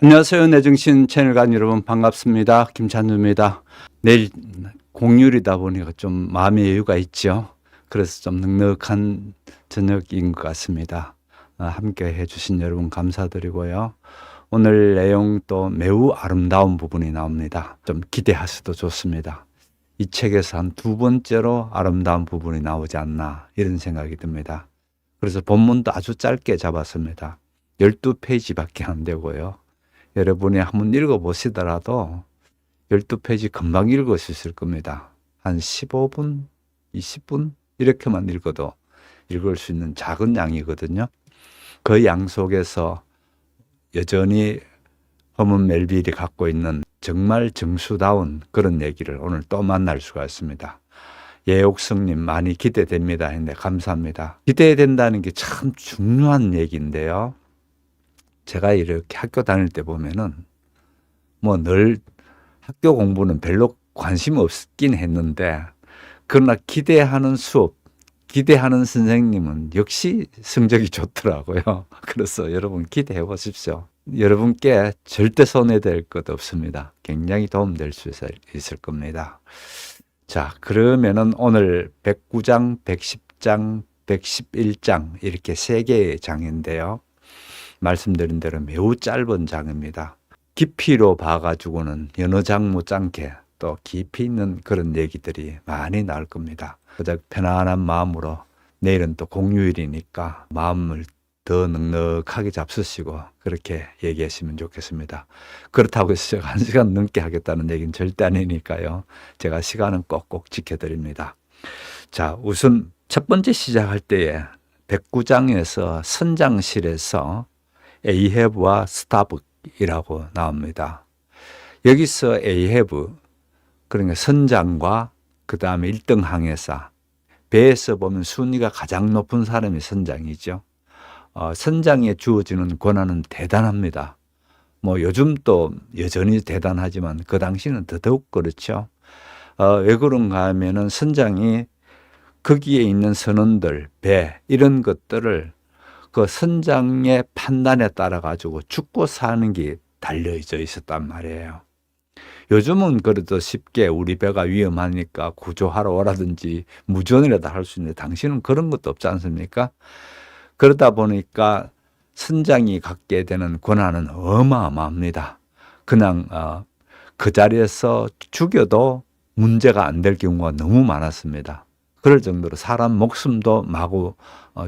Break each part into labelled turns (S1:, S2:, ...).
S1: 안녕하세요. 내정신 채널 간 여러분 반갑습니다. 김찬주입니다. 내일 공휴일이다 보니까 좀 마음의 여유가 있죠. 그래서 좀 넉넉한 저녁인 것 같습니다. 함께 해주신 여러분 감사드리고요. 오늘 내용도 매우 아름다운 부분이 나옵니다. 좀 기대하셔도 좋습니다. 이 책에서 한 두 번째로 아름다운 부분이 나오지 않나 이런 생각이 듭니다. 그래서 본문도 아주 짧게 잡았습니다. 12페이지밖에 안 되고요. 여러분이 한번 읽어보시더라도 12페이지 금방 읽을 수 있을 겁니다. 한 15분, 20분 이렇게만 읽어도 읽을 수 있는 작은 양이거든요. 그 양 속에서 여전히 허먼 멜빌이 갖고 있는 정말 정수다운 그런 얘기를 오늘 또 만날 수가 있습니다. 예옥성님 많이 기대됩니다 했는데 감사합니다. 기대된다는 게 참 중요한 얘기인데요. 제가 이렇게 학교 다닐 때 보면은 뭐 늘 학교 공부는 별로 관심 없긴 했는데 그러나 기대하는 수업, 기대하는 선생님은 역시 성적이 좋더라고요. 그래서 여러분 기대해 보십시오. 여러분께 절대 손해될 것 없습니다. 굉장히 도움될 수 있을 겁니다. 자, 그러면은 오늘 109장, 110장, 111장 이렇게 세 개의 장인데요. 말씀드린 대로 매우 짧은 장입니다. 깊이로 봐가지고는 여느 장 못지않게 또 깊이 있는 그런 얘기들이 많이 나올 겁니다. 그저 편안한 마음으로 내일은 또 공휴일이니까 마음을 더 넉넉하게 잡수시고 그렇게 얘기하시면 좋겠습니다. 그렇다고 해서 제가 1시간 넘게 하겠다는 얘기는 절대 아니니까요. 제가 시간은 꼭꼭 지켜드립니다. 자, 우선 첫 번째 시작할 때에 109장에서 선장실에서 에이헤브와 스타벅이라고 나옵니다. 여기서 에이헤브, 그러니까 선장과 그 다음에 1등 항해사, 배에서 보면 순위가 가장 높은 사람이 선장이죠. 선장에 주어지는 권한은 대단합니다. 뭐 요즘 또 여전히 대단하지만 그 당시는 더더욱 그렇죠. 왜 그런가 하면은 선장이 거기에 있는 선원들, 배 이런 것들을 그 선장의 판단에 따라 가지고 죽고 사는 게 달려져 있었단 말이에요. 요즘은 그래도 쉽게 우리 배가 위험하니까 구조하러 오라든지 무전이라도 할 수 있는데 당시는 그런 것도 없지 않습니까? 그러다 보니까 선장이 갖게 되는 권한은 어마어마합니다. 그냥 그 자리에서 죽여도 문제가 안 될 경우가 너무 많았습니다. 그럴 정도로 사람 목숨도 마구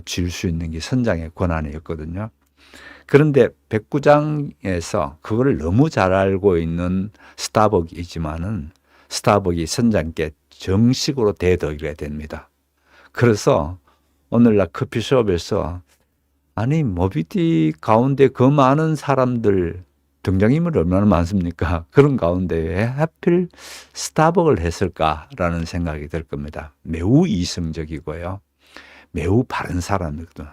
S1: 쥘 수 있는 게 선장의 권한이었거든요. 그런데 109장에서 그걸 너무 잘 알고 있는 스타벅이지만은 스타벅이 선장께 정식으로 대들게 됩니다. 그래서 오늘날 커피숍에서 아니 모비딕 가운데 그 많은 사람들 등장인물이 얼마나 많습니까? 그런 가운데 왜 하필 스타벅을 했을까라는 생각이 들 겁니다. 매우 이성적이고요. 매우 바른 사람이거든요.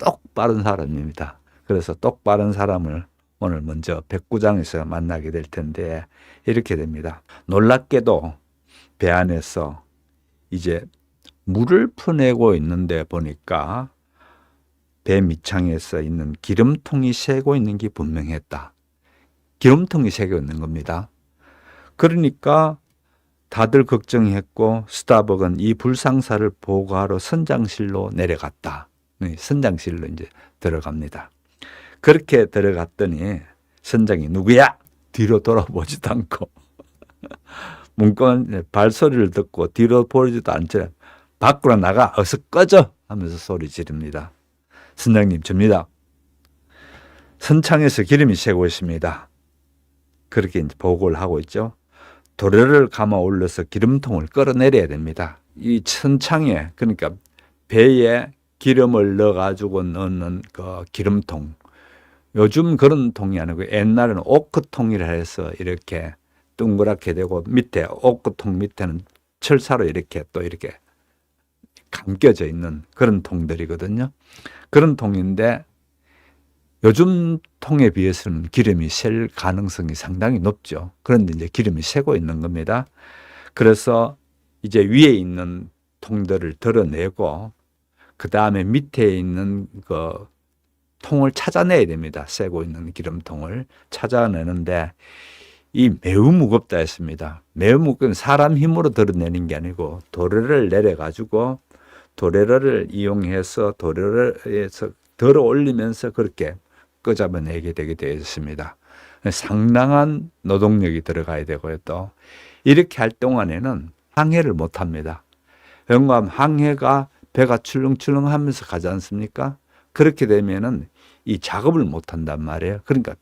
S1: 똑바른 사람입니다. 그래서 똑바른 사람을 오늘 먼저 109장에서 만나게 될 텐데 이렇게 됩니다. 놀랍게도 배 안에서 이제 물을 퍼내고 있는데 보니까 배 밑창에서 있는 기름통이 새고 있는 게 분명했다. 기름통이 새고 있는 겁니다. 그러니까 다들 걱정했고 스타벅은 이 불상사를 보고하러 선장실로 내려갔다. 선장실로 이제 들어갑니다. 그렇게 들어갔더니 선장이 누구야? 뒤로 돌아보지도 않고 문건 발소리를 듣고 뒤로 보지도 않죠. 밖으로 나가 어서 꺼져 하면서 소리 지릅니다. 선장님 접니다. 선창에서 기름이 새고 있습니다. 그렇게 이제 보고를 하고 있죠. 도래를 감아 올려서 기름통을 끌어내려야 됩니다. 이 선창에 그러니까 배에 기름을 넣어가지고 넣는 그 기름통. 요즘 그런 통이 아니고 옛날에는 오크통이라 해서 이렇게 동그랗게 되고 밑에 오크통 밑에는 철사로 이렇게 또 이렇게 감겨져 있는 그런 통들이거든요. 그런 통인데 요즘 통에 비해서는 기름이 셀 가능성이 상당히 높죠. 그런데 이제 기름이 새고 있는 겁니다. 그래서 이제 위에 있는 통들을 드러내고 그 다음에 밑에 있는 그 통을 찾아내야 됩니다. 새고 있는 기름통을 찾아내는데 이 매우 무겁다 했습니다. 매우 무겁은 사람 힘으로 들어내는 게 아니고 도래를 내려가지고 도래를 이용해서 도래에서 들어 올리면서 그렇게 끄잡아내게 되게 되어 있습니다. 상당한 노동력이 들어가야 되고요. 또 이렇게 할 동안에는 항해를 못 합니다. 영감 항해가 배가 출렁출렁 하면서 가지 않습니까? 그렇게 되면은 이 작업을 못 한단 말이에요. 그러니까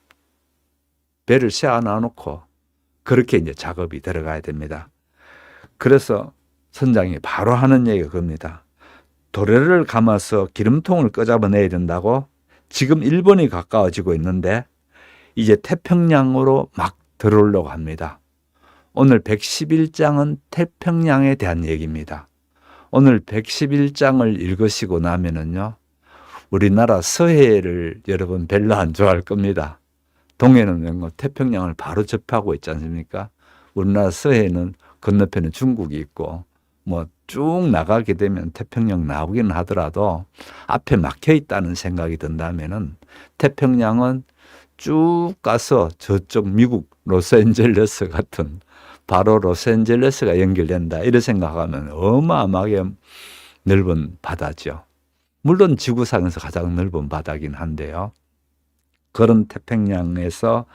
S1: 배를 세워놔 놓고 그렇게 이제 작업이 들어가야 됩니다. 그래서 선장이 바로 하는 얘기가 그겁니다. 도래를 감아서 기름통을 끄잡아내야 된다고? 지금 일본이 가까워지고 있는데 이제 태평양으로 막 들어오려고 합니다. 오늘 111장은 태평양에 대한 얘기입니다. 오늘 111장을 읽으시고 나면은요, 우리나라 서해를 여러분 별로 안 좋아할 겁니다. 동해는 태평양을 바로 접하고 있지 않습니까? 우리나라 서해는 건너편에 중국이 있고 뭐 쭉 나가게 되면 태평양 나오기는 하더라도 앞에 막혀 있다는 생각이 든다면은 태평양은 쭉 가서 저쪽 미국 로스앤젤레스 같은 바로 로스앤젤레스가 연결된다 이런 생각하면 어마어마하게 넓은 바다죠. 물론 지구상에서 가장 넓은 바다긴 한데요. 그런 태평양에서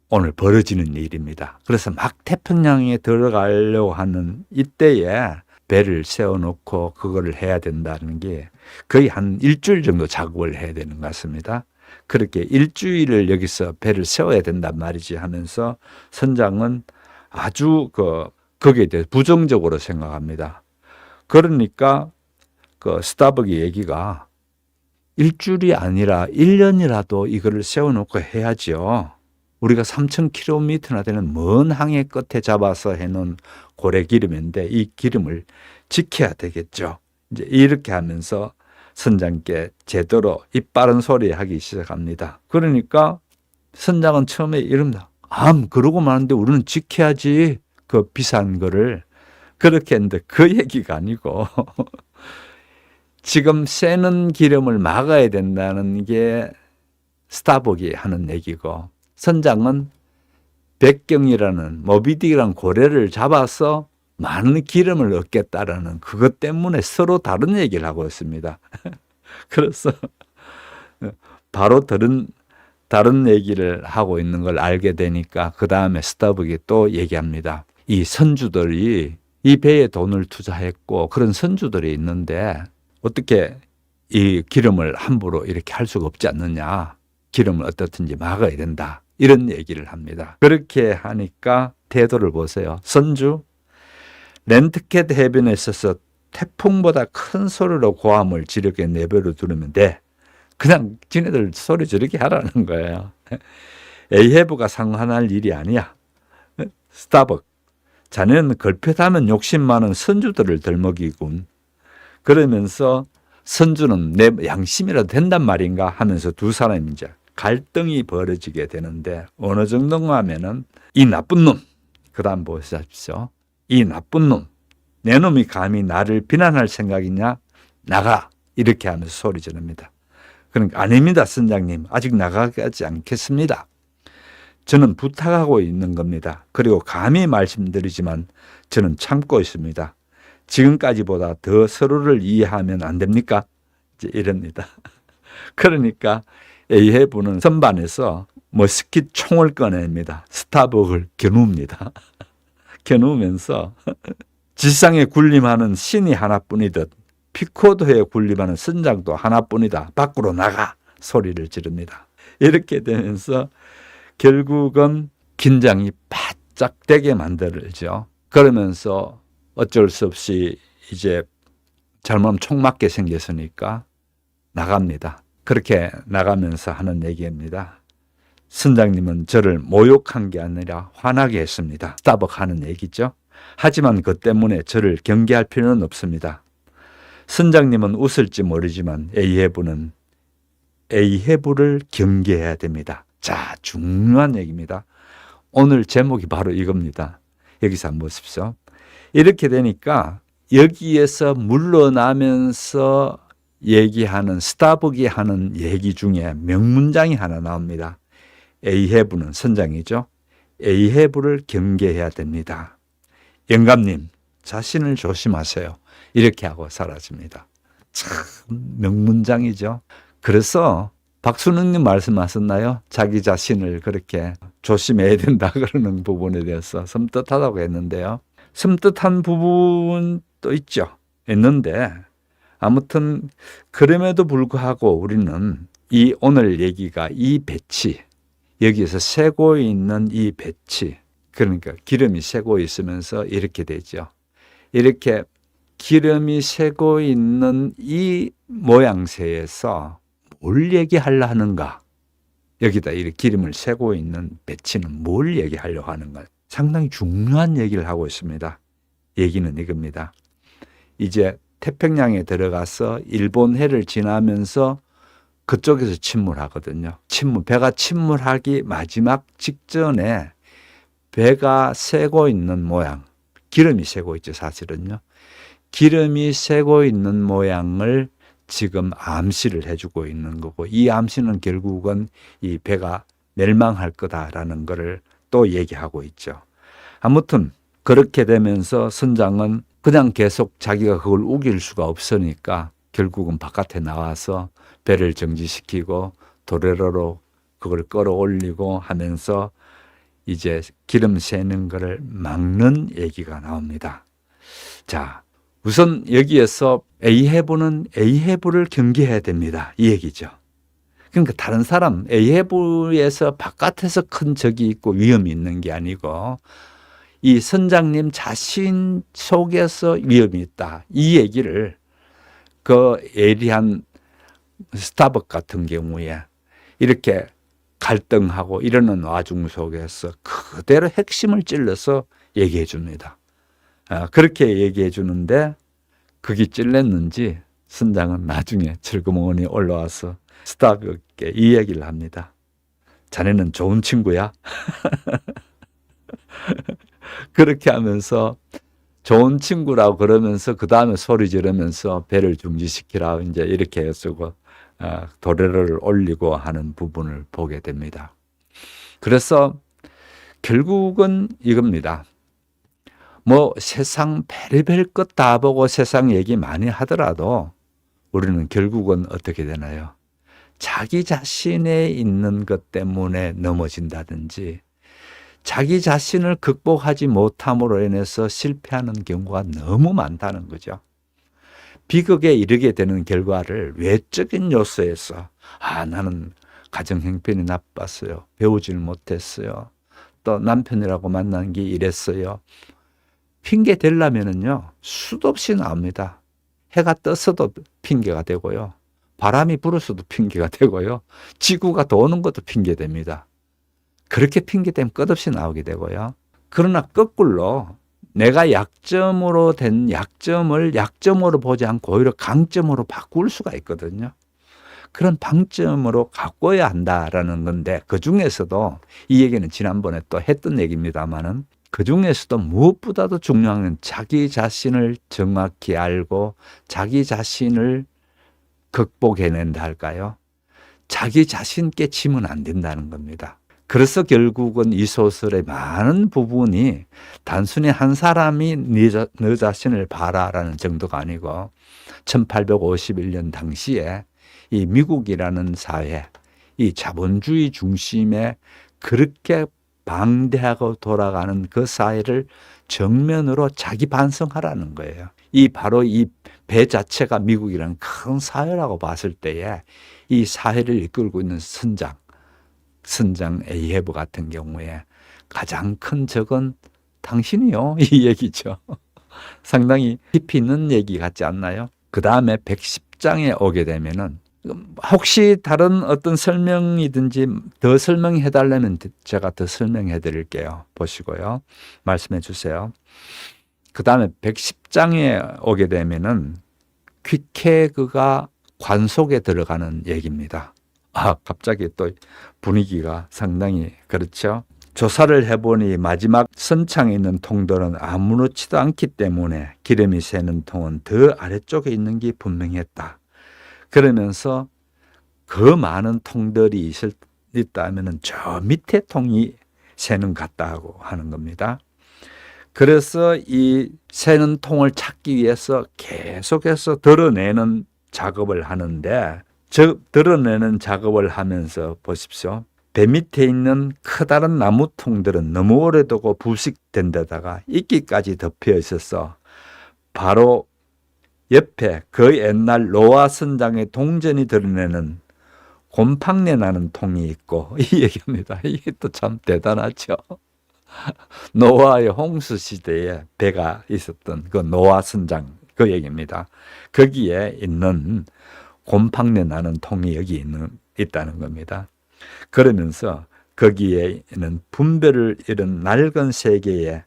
S1: 오늘 벌어지는 일입니다. 그래서 막 태평양에 들어가려고 하는 이때에 배를 세워놓고 그거를 해야 된다는 게 거의 한 일주일 정도 작업을 해야 되는 것 같습니다. 그렇게 일주일을 여기서 배를 세워야 된단 말이지 하면서 선장은 아주 거기에 대해서 부정적으로 생각합니다. 그러니까 스타벅의 얘기가 일주일이 아니라 1년이라도 이거를 세워놓고 해야죠. 우리가 3,000km나 되는 먼 항해 끝에 잡아서 해놓은 고래 기름인데 이 기름을 지켜야 되겠죠. 이제 이렇게 하면서 선장께 제대로 입 바른 소리 하기 시작합니다. 그러니까 선장은 처음에 이럽니다. 그러고 마는데 우리는 지켜야지. 그 비싼 거를. 그렇게 했는데 그 얘기가 아니고 지금 새는 기름을 막아야 된다는 게 스타벅이 하는 얘기고 선장은 백경이라는 모비딕이라는 고래를 잡아서 많은 기름을 얻겠다라는 그것 때문에 서로 다른 얘기를 하고 있습니다. 그래서 바로 다른 얘기를 하고 있는 걸 알게 되니까 그 다음에 스타벅이 또 얘기합니다. 이 선주들이 이 배에 돈을 투자했고 그런 선주들이 있는데 어떻게 이 기름을 함부로 이렇게 할 수가 없지 않느냐. 기름을 어떻든지 막아야 된다. 이런 얘기를 합니다. 그렇게 하니까 태도를 보세요. 선주, 렌트캣 해변에 있어서 태풍보다 큰 소리로 고함을 지르게 내버려 두면 돼. 그냥 지네들 소리 지르게 하라는 거예요. 에이헤브가 상관할 일이 아니야. 스타벅, 자네는 걸핏하면 욕심 많은 선주들을 덜먹이군. 그러면서 선주는 내 양심이라도 된단 말인가 하면서 두 사람이 이제 갈등이 벌어지게 되는데 어느 정도가 하면은 이 나쁜 놈, 그 다음 보십시오. 이 나쁜 놈, 내 놈이 감히 나를 비난할 생각이냐? 나가! 이렇게 하면서 소리 지릅니다. 그러니까 아닙니다, 선장님. 아직 나가지 않겠습니다. 저는 부탁하고 있는 겁니다. 그리고 감히 말씀드리지만 저는 참고 있습니다. 지금까지보다 더 서로를 이해하면 안 됩니까? 이제 이럽니다. 그러니까 에이헤브는 선반에서 머스킷 총을 꺼냅니다. 스타벅을 겨눕니다. 겨누면서 지상에 군림하는 신이 하나뿐이듯 피코드에 군림하는 선장도 하나뿐이다. 밖으로 나가! 소리를 지릅니다. 이렇게 되면서 결국은 긴장이 바짝 되게 만들죠. 그러면서 어쩔 수 없이 이제 잘못하면 총 맞게 생겼으니까 나갑니다. 그렇게 나가면서 하는 얘기입니다. 선장님은 저를 모욕한 게 아니라 화나게 했습니다. 스타벅 하는 얘기죠. 하지만 그 때문에 저를 경계할 필요는 없습니다. 선장님은 웃을지 모르지만 에이헤브를 경계해야 됩니다. 자, 중요한 얘기입니다. 오늘 제목이 바로 이겁니다. 여기서 한번 보십시오. 이렇게 되니까 여기에서 물러나면서 얘기하는 스타벅이 하는 얘기 중에 명문장이 하나 나옵니다. 에이헤브는 선장이죠. 에이헤브를 경계해야 됩니다. 영감님, 자신을 조심하세요. 이렇게 하고 사라집니다. 참 명문장이죠. 그래서 박순웅님 말씀하셨나요? 자기 자신을 그렇게 조심해야 된다 그러는 부분에 대해서 섬뜩하다고 했는데요. 섬뜩한 부분도 있죠. 있는데 아무튼 그럼에도 불구하고 우리는 이 오늘 얘기가 이 배치, 여기에서 새고 있는 이 배치, 그러니까 기름이 새고 있으면서 이렇게 되죠. 이렇게 기름이 새고 있는 이 모양새에서 뭘 얘기하려 하는가? 여기다 이 기름을 새고 있는 배치는 뭘 얘기하려고 하는가? 상당히 중요한 얘기를 하고 있습니다. 얘기는 이겁니다. 이제 태평양에 들어가서 일본해를 지나면서 그쪽에서 침몰하거든요. 배가 침몰하기 마지막 직전에 배가 새고 있는 모양, 기름이 새고 있죠, 사실은요. 기름이 새고 있는 모양을 지금 암시를 해주고 있는 거고, 이 암시는 결국은 이 배가 멸망할 거다라는 것을 또 얘기하고 있죠. 아무튼 그렇게 되면서 선장은 그냥 계속 자기가 그걸 우길 수가 없으니까 결국은 바깥에 나와서 배를 정지시키고 도레로로 그걸 끌어올리고 하면서 이제 기름 새는 것을 막는 얘기가 나옵니다. 자, 우선 여기에서 에이헤브는 에이헤브를 경계해야 됩니다. 이 얘기죠. 그러니까 다른 사람, 에이헤브에서 바깥에서 큰 적이 있고 위험이 있는 게 아니고 이 선장님 자신 속에서 위험이 있다. 이 얘기를 그 예리한 스타벅 같은 경우에 이렇게 갈등하고 이러는 와중 속에서 그대로 핵심을 찔러서 얘기해 줍니다. 그렇게 얘기해 주는데 그게 찔렸는지 선장은 나중에 철거mon이 올라와서 스타벅에 이 얘기를 합니다. 자네는 좋은 친구야. 그렇게 하면서 좋은 친구라고 그러면서 그 다음에 소리 지르면서 배를 중지시키라 이제 이렇게 해서 도레를 올리고 하는 부분을 보게 됩니다. 그래서 결국은 이겁니다. 뭐 세상 별의별 것 다 보고 세상 얘기 많이 하더라도 우리는 결국은 어떻게 되나요? 자기 자신에 있는 것 때문에 넘어진다든지 자기 자신을 극복하지 못함으로 인해서 실패하는 경우가 너무 많다는 거죠. 비극에 이르게 되는 결과를 외적인 요소에서 나는 가정 형편이 나빴어요. 배우질 못했어요. 또 남편이라고 만난 게 이랬어요. 핑계 대려면은요 수도 없이 나옵니다. 해가 떠서도 핑계가 되고요. 바람이 불어서도 핑계가 되고요. 지구가 도는 것도 핑계됩니다. 그렇게 핑계대면 끝없이 나오게 되고요. 그러나 거꾸로 내가 약점으로 된 약점을 약점으로 보지 않고 오히려 강점으로 바꿀 수가 있거든요. 그런 방점으로 바꿔야 한다라는 건데 그중에서도 이 얘기는 지난번에 또 했던 얘기입니다만은 그중에서도 무엇보다도 중요한 건 자기 자신을 정확히 알고 자기 자신을 극복해낸다 할까요? 자기 자신께 지면 안 된다는 겁니다. 그래서 결국은 이 소설의 많은 부분이 단순히 한 사람이 너 자신을 봐라라는 정도가 아니고 1851년 당시에 이 미국이라는 사회, 이 자본주의 중심의 그렇게 방대하고 돌아가는 그 사회를 정면으로 자기 반성하라는 거예요. 바로 이 배 자체가 미국이라는 큰 사회라고 봤을 때에 이 사회를 이끌고 있는 선장 에이헤브 같은 경우에 가장 큰 적은 당신이요. 이 얘기죠. 상당히 깊이 있는 얘기 같지 않나요? 그 다음에 110장에 오게 되면은 혹시 다른 어떤 설명이든지 더 설명해 달라면 제가 더 설명해 드릴게요. 보시고요. 말씀해 주세요. 그 다음에 110장에 오게 되면은 퀵해그가 관속에 들어가는 얘기입니다. 갑자기 또 분위기가 상당히 그렇죠. 조사를 해보니 마지막 선창에 있는 통들은 아무렇지도 않기 때문에 기름이 새는 통은 더 아래쪽에 있는 게 분명했다. 그러면서 그 많은 통들이 있다면 저 밑에 통이 새는 같다고 하는 겁니다. 그래서 이 새는 통을 찾기 위해서 계속해서 드러내는 작업을 하는데, 드러내는 작업을 하면서 보십시오. 배 밑에 있는 커다란 나무통들은 너무 오래되고 부식된 데다가 이끼까지 덮여 있어서 바로 옆에 그 옛날 노아 선장의 동전이 드러내는 곰팡내 나는 통이 있고, 이 얘기입니다. 이게 또 참 대단하죠. 노아의 홍수 시대에 배가 있었던 그 노아 선장, 그 얘기입니다. 거기에 있는 곰팡내 나는 통이 여기 있다는 겁니다. 그러면서 거기에는 분별을 잃은 낡은 세계에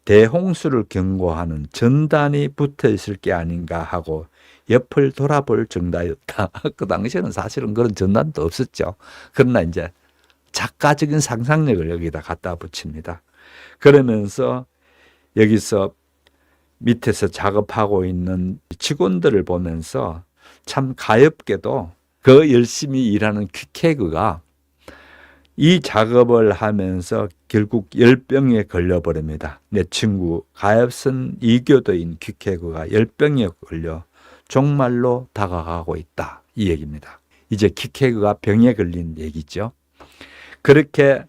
S1: 대홍수를 경고하는 전단이 붙어 있을 게 아닌가 하고 옆을 돌아볼 정도였다. 그 당시에는 사실은 그런 전단도 없었죠. 그러나 이제 작가적인 상상력을 여기다 갖다 붙입니다. 그러면서 여기서 밑에서 작업하고 있는 직원들을 보면서 참 가엾게도 그 열심히 일하는 퀵해그가 이 작업을 하면서 결국 열병에 걸려버립니다. 내 친구 가엾은 이교도인 퀵해그가 열병에 걸려 종말로 다가가고 있다, 이 얘기입니다. 이제 퀵해그가 병에 걸린 얘기죠. 그렇게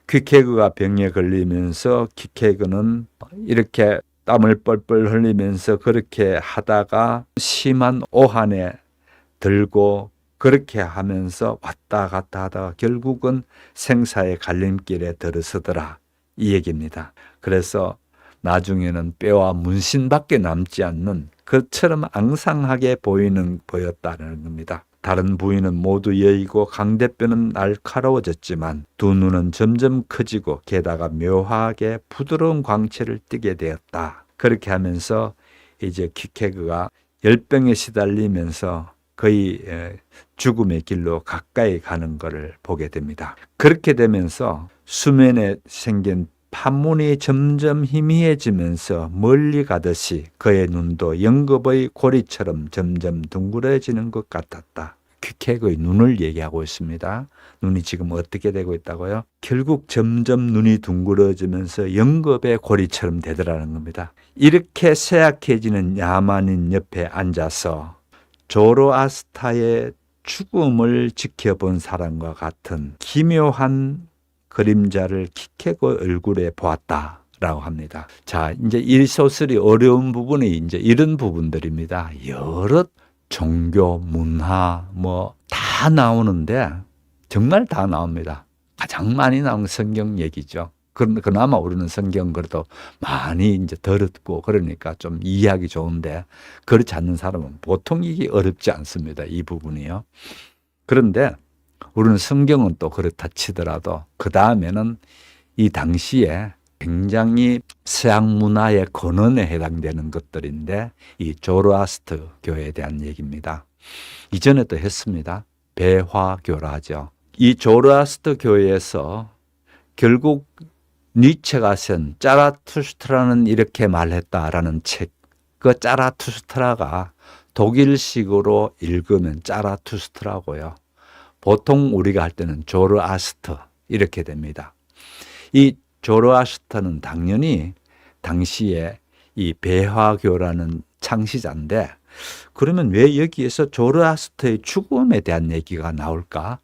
S1: 퀵해그가 병에 걸리면서 퀵해그는 이렇게 땀을 뻘뻘 흘리면서 그렇게 하다가 심한 오한에 들고 그렇게 하면서 왔다 갔다 하다가 결국은 생사의 갈림길에 들어서더라, 이 얘기입니다. 그래서 나중에는 뼈와 문신밖에 남지 않는 그처럼 앙상하게 보였다는 겁니다. 다른 부위는 모두 여의고 강대뼈는 날카로워졌지만 두 눈은 점점 커지고 게다가 묘하게 부드러운 광채를 띠게 되었다. 그렇게 하면서 이제 퀵해그가 열병에 시달리면서 거의 죽음의 길로 가까이 가는 것을 보게 됩니다. 그렇게 되면서 수면에 생긴 판문이 점점 희미해지면서 멀리 가듯이 그의 눈도 영겁의 고리처럼 점점 둥그러지는 것 같았다. 퀵해그의 눈을 얘기하고 있습니다. 눈이 지금 어떻게 되고 있다고요? 결국 점점 눈이 둥그러지면서 영겁의 고리처럼 되더라는 겁니다. 이렇게 쇠약해지는 야만인 옆에 앉아서 조로아스타의 죽음을 지켜본 사람과 같은 기묘한 그림자를 퀵해그 얼굴에 보았다라고 합니다. 자, 이제 이 소설이 어려운 부분이 이제 이런 부분들입니다. 여러 종교, 문화, 다 나오는데, 정말 다 나옵니다. 가장 많이 나온 성경 얘기죠. 그나마 우리는 성경 그래도 많이 이제 들었고 그러니까 좀 이해하기 좋은데, 그렇지 않는 사람은 보통 이게 어렵지 않습니다. 이 부분이요. 그런데 우리는 성경은 또 그렇다 치더라도 그 다음에는 이 당시에 굉장히 서양 문화의 근원에 해당되는 것들인데, 이 조로아스터 교에 대한 얘기입니다. 이전에도 했습니다. 배화교라 하죠. 이 조로아스터 교에서 결국 니체가 쓴 짜라투스트라는 이렇게 말했다라는 책, 그 짜라투스트라가 독일식으로 읽으면 짜라투스트라고요. 보통 우리가 할 때는 조로아스터 이렇게 됩니다. 이 조로아스터는 당연히 당시에 이 배화교라는 창시자인데, 그러면 왜 여기에서 조로아스터의 죽음에 대한 얘기가 나올까?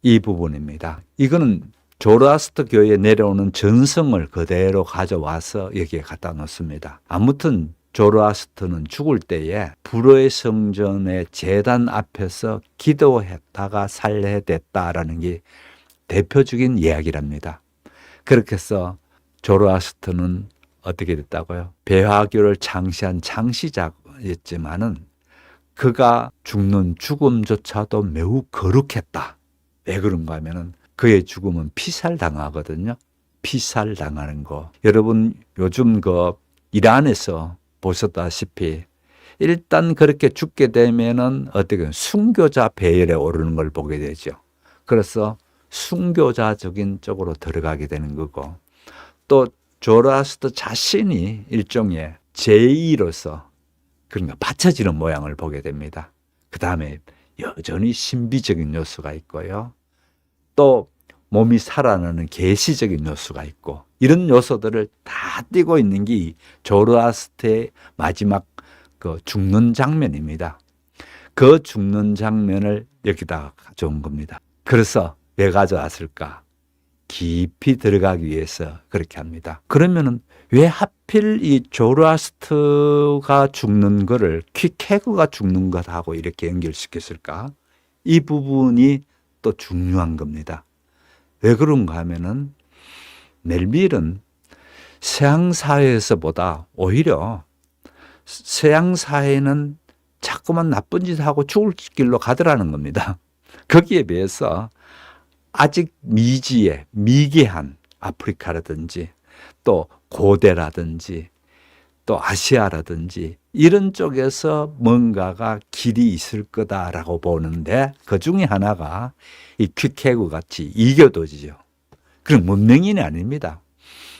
S1: 이 부분입니다. 이거는 조로아스터 교에 내려오는 전성을 그대로 가져와서 여기에 갖다 놓습니다. 아무튼 조로아스터는 죽을 때에 불의 성전의 제단 앞에서 기도했다가 살해됐다라는 게 대표적인 이야기랍니다. 그렇게 해서 조로아스터는 어떻게 됐다고요? 배화교를 창시한 창시자였지만은 그가 죽는 죽음조차도 매우 거룩했다. 왜 그런가 하면은 그의 죽음은 피살당하거든요. 피살당하는 거. 여러분 요즘 그 이란에서 보셨다시피 일단 그렇게 죽게 되면은 어떻게 순교자 배열에 오르는 걸 보게 되죠. 그래서 순교자적인 쪽으로 들어가게 되는 거고, 또 조로아스터 자신이 일종의 제의로서 그러니까 받쳐지는 모양을 보게 됩니다. 그 다음에 여전히 신비적인 요소가 있고요. 또 몸이 살아나는 계시적인 요소가 있고, 이런 요소들을 다 띠고 있는 게 조로아스트의 마지막 그 죽는 장면입니다. 그 죽는 장면을 여기다가 가져온 겁니다. 그래서 왜 가져왔을까? 깊이 들어가기 위해서 그렇게 합니다. 그러면은 왜 하필 이 조로아스트가 죽는 거를 퀵해그가 죽는 것하고 이렇게 연결시켰을까? 이 부분이 또 중요한 겁니다. 왜 그런가 하면은 멜빌은 서양 사회에서보다 오히려 서양 사회는 자꾸만 나쁜 짓 하고 죽을 길로 가더라는 겁니다. 거기에 비해서 아직 미지의 미개한 아프리카라든지 또 고대라든지 또 아시아라든지 이런 쪽에서 뭔가가 길이 있을 거다라고 보는데, 그 중에 하나가 이 퀵해그 같이 이교도지죠. 그럼 문명인이 아닙니다.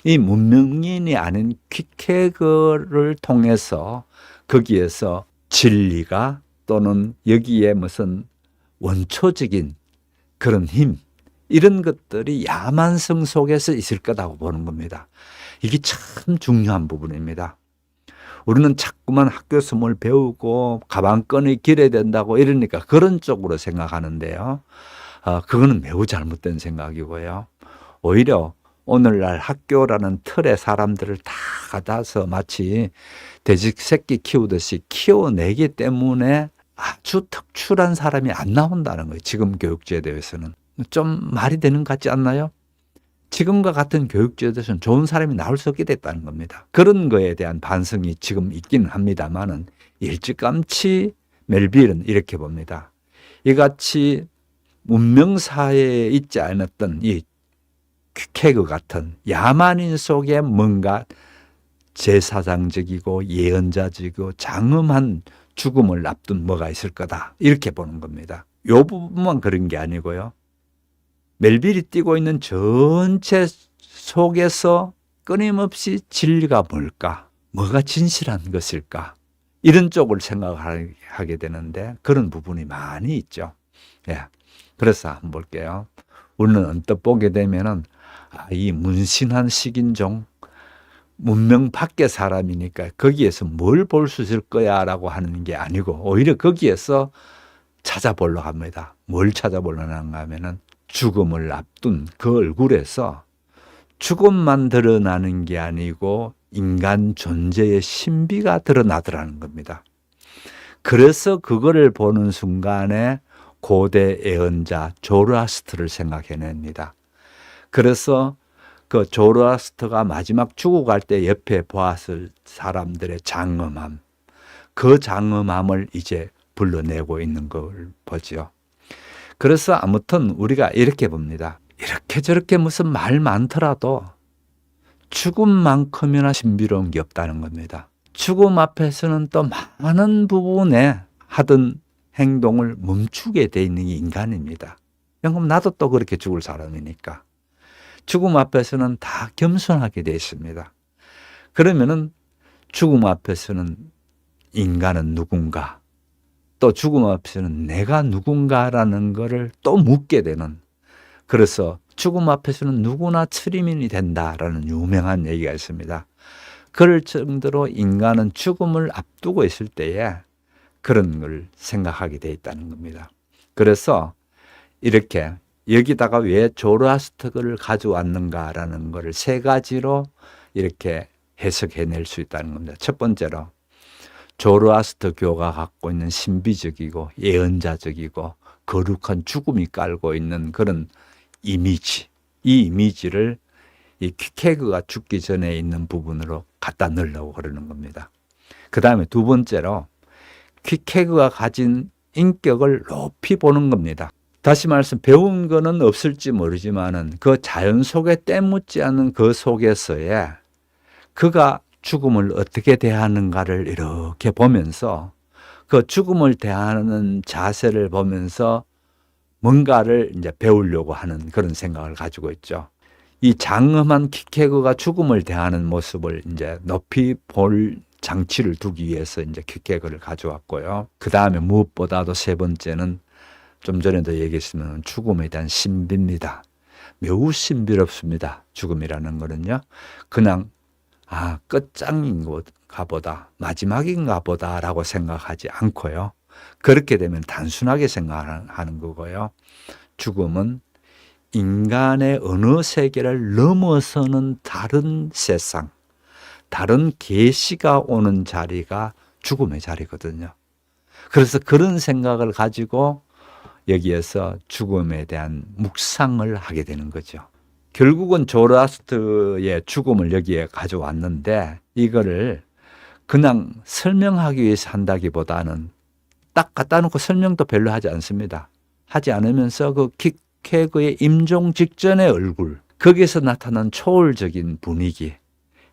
S1: 이 문명인이 아닌 퀵해그를 통해서 거기에서 진리가 또는 여기에 무슨 원초적인 그런 힘, 이런 것들이 야만성 속에서 있을 거라고 보는 겁니다. 이게 참 중요한 부분입니다. 우리는 자꾸만 학교에서 뭘 배우고 가방끈이 길어야 된다고 이러니까 그런 쪽으로 생각하는데요. 그거는 매우 잘못된 생각이고요. 오히려 오늘날 학교라는 틀에 사람들을 다 가다서 마치 돼지 새끼 키우듯이 키워내기 때문에 아주 특출한 사람이 안 나온다는 거예요. 지금 교육제도에서는. 좀 말이 되는 것 같지 않나요? 지금과 같은 교육제도에서는 좋은 사람이 나올 수 없게 됐다는 겁니다. 그런 거에 대한 반성이 지금 있기는 합니다만은 일찌감치 멜빌은 이렇게 봅니다. 이같이 문명사회에 있지 않았던 이 퀵해그 같은 야만인 속에 뭔가 제사장적이고 예언자적이고 장엄한 죽음을 앞둔 뭐가 있을 거다, 이렇게 보는 겁니다. 이 부분만 그런 게 아니고요. 멜빌이 띄고 있는 전체 속에서 끊임없이 진리가 뭘까? 뭐가 진실한 것일까? 이런 쪽을 생각하게 되는데 그런 부분이 많이 있죠. 예. 그래서 한번 볼게요. 우리는 언뜻 보게 되면은 이 문신한 식인종, 문명 밖의 사람이니까 거기에서 뭘 볼 수 있을 거야 라고 하는 게 아니고 오히려 거기에서 찾아보려고 합니다. 뭘 찾아보려고 하면은 죽음을 앞둔 그 얼굴에서 죽음만 드러나는 게 아니고 인간 존재의 신비가 드러나더라는 겁니다. 그래서 그거를 보는 순간에 고대 예언자 조로아스트를 생각해냅니다. 그래서 그 조로아스트가 마지막 죽어갈 때 옆에 보았을 사람들의 장엄함, 그 장엄함을 이제 불러내고 있는 걸 보죠. 그래서 아무튼 우리가 이렇게 봅니다. 이렇게 저렇게 무슨 말 많더라도 죽음만큼이나 신비로운 게 없다는 겁니다. 죽음 앞에서는 또 많은 부분에 하던 행동을 멈추게 돼 있는 게 인간입니다. 그럼 나도 또 그렇게 죽을 사람이니까. 죽음 앞에서는 다 겸손하게 돼 있습니다. 그러면은 죽음 앞에서는 인간은 누군가, 또 죽음 앞에서는 내가 누군가라는 것을 또 묻게 되는, 그래서 죽음 앞에서는 누구나 출임인이 된다라는 유명한 얘기가 있습니다. 그럴 정도로 인간은 죽음을 앞두고 있을 때에 그런 걸 생각하게 돼 있다는 겁니다. 그래서 이렇게 여기다가 왜 조로아스트를 가져왔는가라는 것을 세 가지로 이렇게 해석해낼 수 있다는 겁니다. 첫 번째로 조로아스트교가 갖고 있는 신비적이고 예언자적이고 거룩한 죽음이 깔고 있는 그런 이미지, 이 이미지를 이 퀵해그가 죽기 전에 있는 부분으로 갖다 넣으려고 그러는 겁니다. 그 다음에 두 번째로 퀵해그가 가진 인격을 높이 보는 겁니다. 다시 말해서 배운 거는 없을지 모르지만은 그 자연 속에 때묻지 않은 그 속에서의 그가 죽음을 어떻게 대하는가를 이렇게 보면서 그 죽음을 대하는 자세를 보면서 뭔가를 이제 배우려고 하는 그런 생각을 가지고 있죠. 이 장엄한 퀵해그가 죽음을 대하는 모습을 이제 높이 볼 장치를 두기 위해서 이제 퀵케그를 가져왔고요. 그 다음에 무엇보다도 세 번째는 좀 전에도 얘기했지만 죽음에 대한 신비입니다. 매우 신비롭습니다. 죽음이라는 거는요. 그냥 끝장인가 보다, 마지막인가 보다라고 생각하지 않고요. 그렇게 되면 단순하게 생각하는 거고요. 죽음은 인간의 어느 세계를 넘어서는 다른 세상, 다른 계시가 오는 자리가 죽음의 자리거든요. 그래서 그런 생각을 가지고 여기에서 죽음에 대한 묵상을 하게 되는 거죠. 결국은 조라스트의 죽음을 여기에 가져왔는데 이거를 그냥 설명하기 위해서 한다기보다는 딱 갖다 놓고 설명도 별로 하지 않습니다. 하지 않으면서 그 퀵케그의 임종 직전의 얼굴, 거기에서 나타난 초월적인 분위기,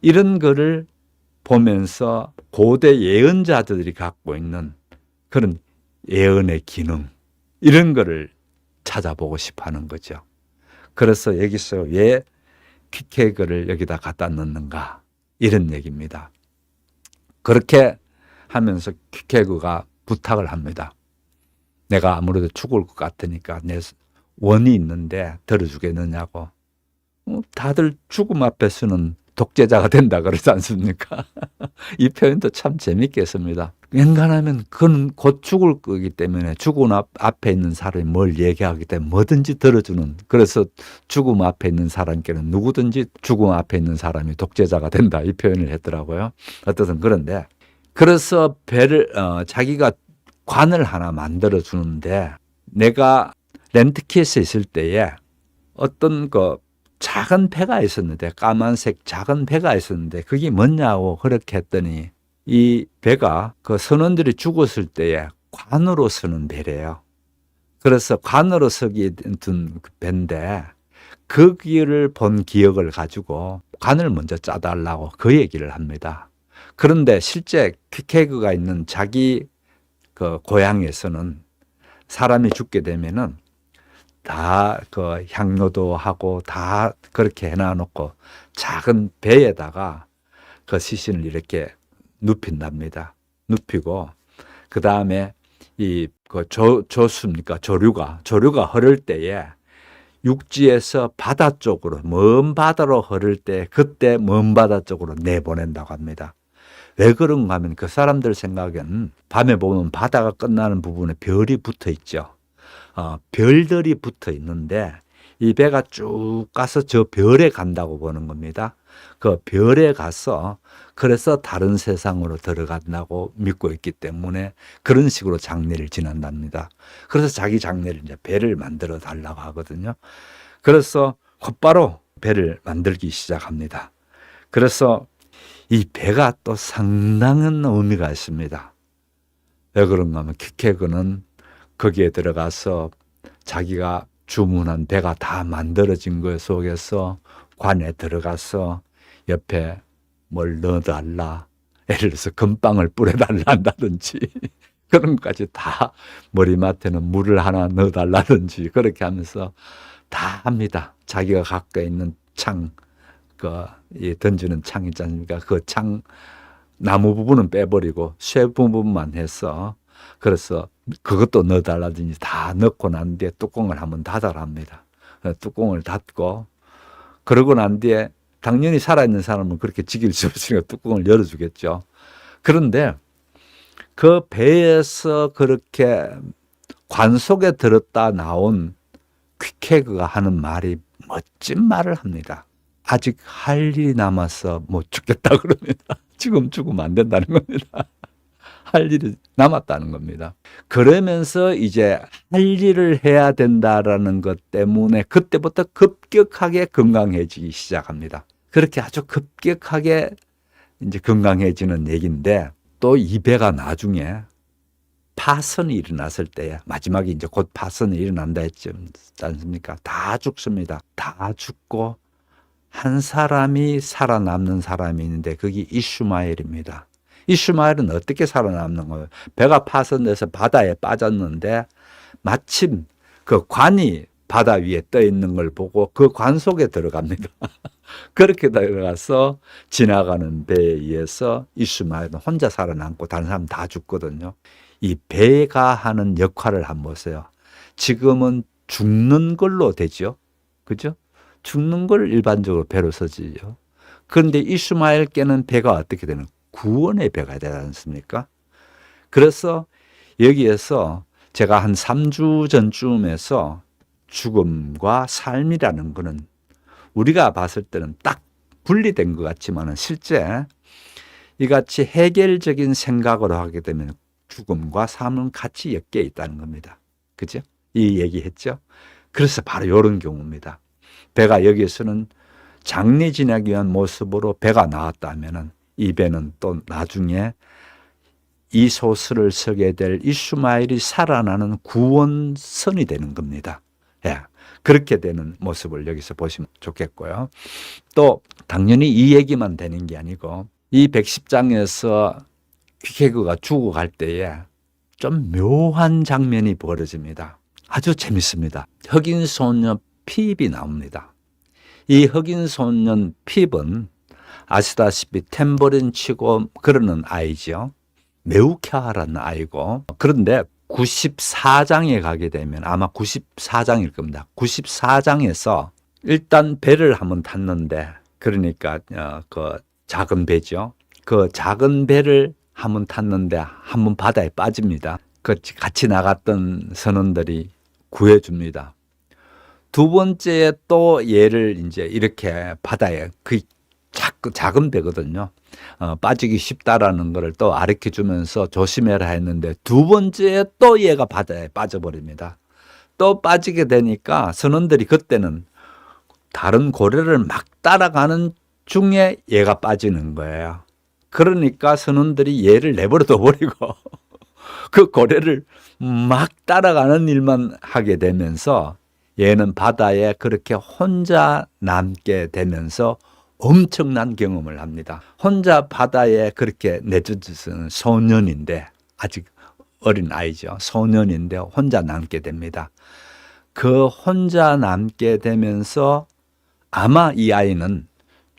S1: 이런 거를 보면서 고대 예언자들이 갖고 있는 그런 예언의 기능, 이런 거를 찾아보고 싶어 하는 거죠. 그래서 여기서 왜 퀵케그를 여기다 갖다 넣는가, 이런 얘기입니다. 그렇게 하면서 퀵케그가 부탁을 합니다. 내가 아무래도 죽을 것 같으니까 내 원이 있는데 들어주겠느냐고. 다들 죽음 앞에서는 독재자가 된다 그러지 않습니까? 이 표현도 참 재밌게 씁니다. 웬간하면 그는 곧 죽을 거기 때문에 죽음 앞에 있는 사람이 뭘 얘기하기 때문에 뭐든지 들어주는, 그래서 죽음 앞에 있는 사람께는 누구든지 죽음 앞에 있는 사람이 독재자가 된다, 이 표현을 했더라고요. 어쨌든 그런데, 그래서 자기가 관을 하나 만들어 주는데, 내가 렌트키에서 있을 때에 어떤 작은 배가 있었는데, 까만색 작은 배가 있었는데 그게 뭐냐고 그렇게 했더니 이 배가 그 선원들이 죽었을 때에 관으로 서는 배래요. 그래서 관으로 서기 둔 배인데 거기를 본 기억을 가지고 관을 먼저 짜달라고 그 얘기를 합니다. 그런데 실제 퀵케그가 있는 자기 그 고향에서는 사람이 죽게 되면은 다 그 향료도 하고 다 그렇게 해놔놓고 작은 배에다가 그 시신을 이렇게 눕힌답니다. 눕히고 그 다음에 조수입니까? 조류가 흐를 때에 육지에서 바다 쪽으로, 먼 바다로 흐를 때 그때 먼 바다 쪽으로 내보낸다고 합니다. 왜 그런가 하면 그 사람들 생각엔 밤에 보면 바다가 끝나는 부분에 별이 붙어 있죠. 별들이 붙어 있는데 이 배가 쭉 가서 저 별에 간다고 보는 겁니다. 그 별에 가서 그래서 다른 세상으로 들어간다고 믿고 있기 때문에 그런 식으로 장례를 지낸답니다. 그래서 자기 장례를 이제 배를 만들어 달라고 하거든요. 그래서 곧바로 배를 만들기 시작합니다. 그래서 이 배가 또 상당한 의미가 있습니다. 왜 그런가 하면 퀵케그는 거기에 들어가서 자기가 주문한 배가 다 만들어진 것 속에서 관에 들어가서 옆에 뭘 넣어달라, 예를 들어서 금빵을 뿌려달라 한다든지 그런 것까지 다, 머리맡에는 물을 하나 넣어달라든지 그렇게 하면서 다 합니다. 자기가 갖고 있는 창, 던지는 창 있지 않습니까? 그 창 나무 부분은 빼버리고 쇠 부분만 해서, 그래서 그것도 넣어달라든지 다 넣고 난 뒤에 뚜껑을 한번 닫아랍니다. 뚜껑을 닫고, 그러고 난 뒤에 당연히 살아있는 사람은 그렇게 지킬 수 없으니까 뚜껑을 열어주겠죠. 그런데 그 배에서 그렇게 관 속에 들었다 나온 퀵케그가 하는 말이 멋진 말을 합니다. 아직 할 일이 남아서 못 죽겠다 그럽니다. 지금 죽으면 안 된다는 겁니다. 할 일이 남았다는 겁니다. 그러면서 이제 할 일을 해야 된다라는 것 때문에 그때부터 급격하게 건강해지기 시작합니다. 그렇게 아주 급격하게 이제 건강해지는 얘기인데, 또 이 배가 나중에 파선이 일어났을 때, 마지막에 이제 곧 파선이 일어난다 했지 않습니까? 다 죽습니다. 다 죽고 한 사람이 살아남는 사람이 있는데 그게 이슈마엘입니다. 이슈마엘은 어떻게 살아남는 거예요? 배가 파손돼서 바다에 빠졌는데 마침 그 관이 바다 위에 떠 있는 걸 보고 그 관 속에 들어갑니다. 그렇게 들어가서 지나가는 배에 의해서 이스마엘은 혼자 살아남고 다른 사람 다 죽거든요. 이 배가 하는 역할을 한번 보세요. 지금은 죽는 걸로 되죠. 그죠? 죽는 걸 일반적으로 배로 쓰지요. 그런데 이스마엘께는 배가 어떻게 되는? 구원의 배가 되지 않습니까? 그래서 여기에서 제가 한 3주 전쯤에서 죽음과 삶이라는 거는 우리가 봤을 때는 딱 분리된 것 같지만 실제 이같이 해결적인 생각으로 하게 되면 죽음과 삶은 같이 엮여 있다는 겁니다. 그죠? 이 얘기했죠? 그래서 바로 이런 경우입니다. 배가 여기에서는 장례 지내기 위한 모습으로 배가 나왔다면은 이 배는 또 나중에 이 소설을 쓰게 될 이스마엘이 살아나는 구원선이 되는 겁니다. 예. 그렇게 되는 모습을 여기서 보시면 좋겠고요. 또 당연히 이 얘기만 되는 게 아니고 이 110장에서 퀴케그가 죽어갈 때에 좀 묘한 장면이 벌어집니다. 아주 재밌습니다. 흑인 소녀 핍이 나옵니다. 이 흑인 소년 핍은 아시다시피 탬버린 치고 그러는 아이죠. 매우 쾌활한 아이고, 그런데 94장에 가게 되면 아마 94장일 겁니다. 94장에서 일단 배를 한번 탔는데, 그러니까 그 작은 배죠. 그 작은 배를 한번 탔는데 한번 바다에 빠집니다. 그 같이 나갔던 선원들이 구해줍니다. 두 번째에 또 얘를 이제 이렇게 바다에 그 작은 배거든요. 빠지기 쉽다라는 것을 또 가르쳐 주면서 조심해라 했는데 두 번째에 또 얘가 바다에 빠져버립니다. 또 빠지게 되니까 선원들이 그때는 다른 고래를 막 따라가는 중에 얘가 빠지는 거예요. 그러니까 선원들이 얘를 내버려둬 버리고 그 고래를 막 따라가는 일만 하게 되면서 얘는 바다에 그렇게 혼자 남게 되면서 엄청난 경험을 합니다. 혼자 바다에 그렇게 내쫓은 소년인데, 아직 어린 아이죠. 소년인데 혼자 남게 됩니다. 그 혼자 남게 되면서 아마 이 아이는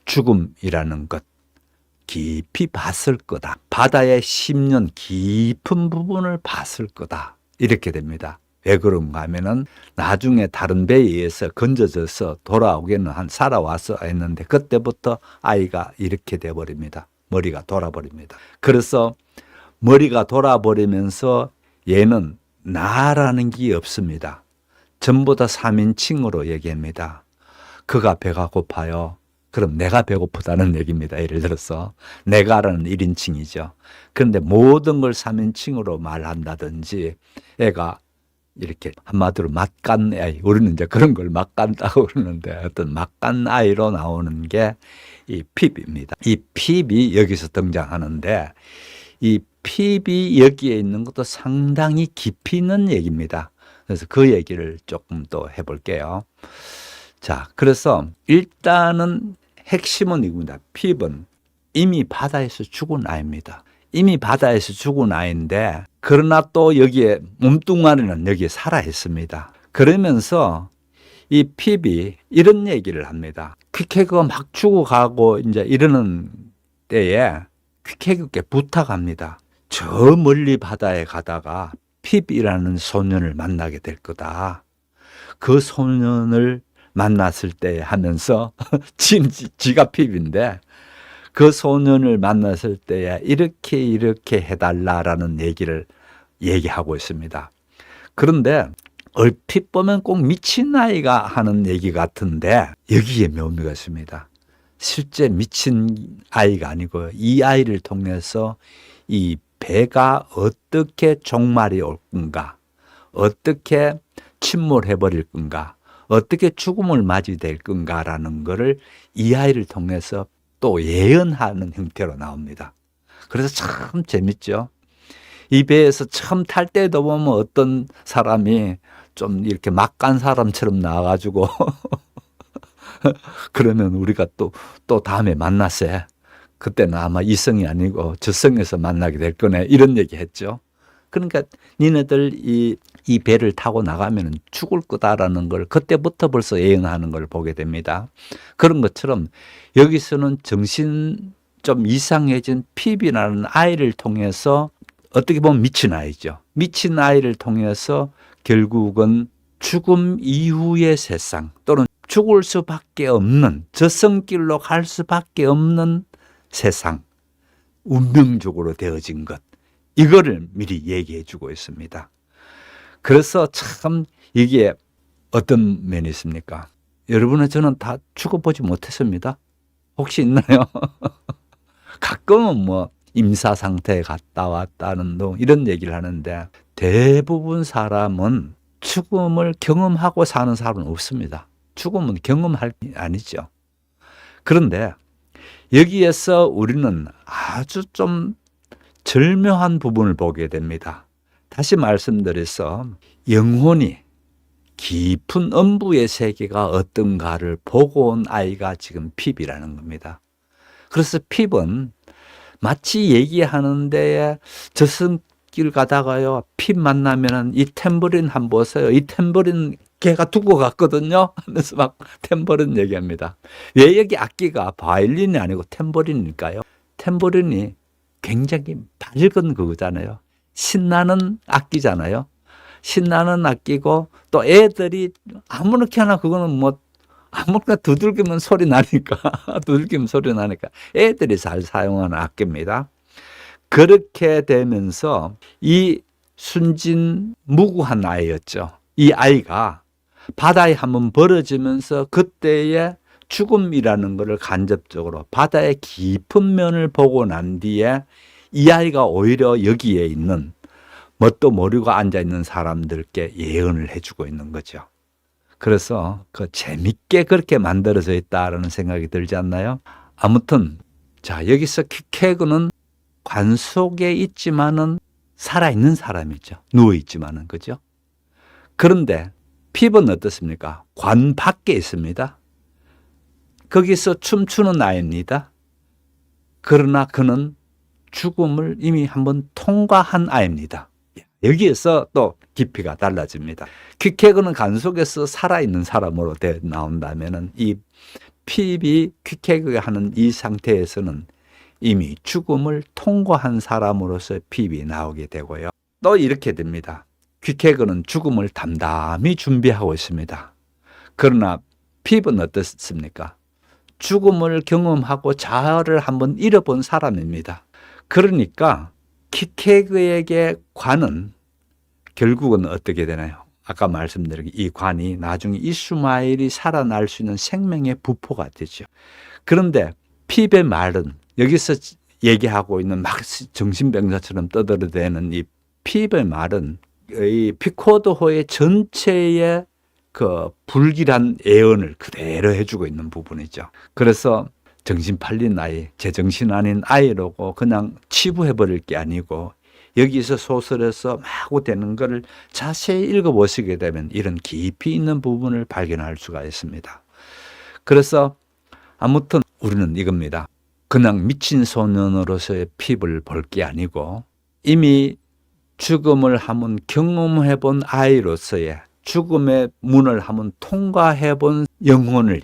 S1: 죽음이라는 것 깊이 봤을 거다. 바다의 10년 깊은 부분을 봤을 거다. 이렇게 됩니다. 왜 그런가 하면은 나중에 다른 배에 의해서 건져져서 돌아오기는 살아와서 했는데 그때부터 아이가 이렇게 돼버립니다. 머리가 돌아버립니다. 그래서 머리가 돌아버리면서 얘는 나라는 게 없습니다. 전부 다 3인칭으로 얘기합니다. 그가 배가 고파요. 그럼 내가 배고프다는 얘기입니다. 예를 들어서 내가라는 1인칭이죠. 그런데 모든 걸 3인칭으로 말한다든지 애가 이렇게 한마디로 막간 아이, 우리는 이제 그런 걸 막간다고 그러는데 어떤 막간 아이로 나오는 게 이 핍입니다. 이 핍이 여기서 등장하는데 이 핍이 여기에 있는 것도 상당히 깊이 있는 얘기입니다. 그래서 그 얘기를 조금 또 해볼게요. 자, 그래서 일단은 핵심은 이겁니다. 핍은 이미 바다에서 죽은 아이입니다. 이미 바다에서 죽은 아이인데 그러나 또 여기에 몸뚱아리는 여기에 살아 있습니다. 그러면서 이 핍이 이런 얘기를 합니다. 퀴케그가 막 죽어가고 이제 이러는 때에 퀴케그께 부탁합니다. 저 멀리 바다에 가다가 핍이라는 소년을 만나게 될 거다. 그 소년을 만났을 때 하면서 지가 핍인데 그 소년을 만났을 때에 이렇게 해달라라는 얘기를 얘기하고 있습니다. 그런데 얼핏 보면 꼭 미친 아이가 하는 얘기 같은데 여기에 묘미가 있습니다. 실제 미친 아이가 아니고 이 아이를 통해서 이 배가 어떻게 종말이 올 건가, 어떻게 침몰해버릴 건가, 어떻게 죽음을 맞이될 건가라는 것을 이 아이를 통해서 또 예언하는 형태로 나옵니다. 그래서 참 재밌죠. 이 배에서 처음 탈 때도 보면 어떤 사람이 좀 이렇게 막 간 사람처럼 나와가지고 그러면 우리가 또 다음에 만났어. 그때는 아마 이성이 아니고 저성에서 만나게 될 거네. 이런 얘기 했죠. 그러니까 니네들 이 이 배를 타고 나가면 죽을 거다라는 걸 그때부터 벌써 예언하는 걸 보게 됩니다. 그런 것처럼 여기서는 정신 좀 이상해진 피비라는 아이를 통해서 어떻게 보면 미친 아이죠. 미친 아이를 통해서 결국은 죽음 이후의 세상 또는 죽을 수밖에 없는 저승길로 갈 수밖에 없는 세상, 운명적으로 되어진 것, 이거를 미리 얘기해 주고 있습니다. 그래서 참 이게 어떤 면이 있습니까? 여러분은 저는 다 죽어보지 못했습니다. 혹시 있나요? 가끔은 뭐 임사 상태에 갔다 왔다는 둥 이런 얘기를 하는데 대부분 사람은 죽음을 경험하고 사는 사람은 없습니다. 죽음은 경험할 게 아니죠. 그런데 여기에서 우리는 아주 좀 절묘한 부분을 보게 됩니다. 다시 말씀드려서 영혼이 깊은 음부의 세계가 어떤가를 보고 온 아이가 지금 핍이라는 겁니다. 그래서 핍은 마치 얘기하는데 저승길 가다가요, 핍 만나면은 이 탬버린 한번 보세요. 이 탬버린 걔가 두고 갔거든요. 하면서 막 탬버린 얘기합니다. 왜 여기 악기가 바이올린이 아니고 탬버린일까요? 탬버린이 굉장히 밝은 그거잖아요. 신나는 악기잖아요. 신나는 악기고 또 애들이 아무렇게나 그거는 뭐 아무렇게나 두들기면 소리 나니까 두들기면 소리 나니까 애들이 잘 사용하는 악기입니다. 그렇게 되면서 이 순진무구한 아이였죠. 이 아이가 바다에 한번 벌어지면서 그때의 죽음이라는 것을 간접적으로 바다의 깊은 면을 보고 난 뒤에 이 아이가 오히려 여기에 있는 뭣도 모르고 앉아있는 사람들께 예언을 해주고 있는 거죠. 그래서 그 재밌게 그렇게 만들어져 있다라는 생각이 들지 않나요? 아무튼 자, 여기서 퀵해그는 관 속에 있지만은 살아있는 사람이죠. 누워있지만은, 그죠? 그런데 핍은 어떻습니까? 관 밖에 있습니다. 거기서 춤추는 아이입니다. 그러나 그는 죽음을 이미 한번 통과한 아이입니다. 여기에서 또 깊이가 달라집니다. 퀵해그는 관 속에서 살아있는 사람으로 나온다면 이 핍이 퀵해그가 하는 이 상태에서는 이미 죽음을 통과한 사람으로서 핍이 나오게 되고요. 또 이렇게 됩니다. 퀵해그는 죽음을 담담히 준비하고 있습니다. 그러나 핍은 어떻습니까? 죽음을 경험하고 자아를 한번 잃어본 사람입니다. 그러니까 퀵해그에게 관은 결국은 어떻게 되나요? 아까 말씀드린 이 관이 나중에 이스마엘이 살아날 수 있는 생명의 부포가 되죠. 그런데 핍의 말은 여기서 얘기하고 있는 막 정신병자처럼 떠들어대는 이 핍의 말은 이 피코드호의 전체의 그 불길한 예언을 그대로 해주고 있는 부분이죠. 그래서 정신 팔린 아이, 제정신 아닌 아이라고 그냥 치부해버릴 게 아니고 여기서 소설에서 마구 되는 것을 자세히 읽어보시게 되면 이런 깊이 있는 부분을 발견할 수가 있습니다. 그래서 아무튼 우리는 이겁니다. 그냥 미친 소년으로서의 핍을 볼 게 아니고 이미 죽음을 한번 경험해 본 아이로서의 죽음의 문을 한번 통과해 본 영혼을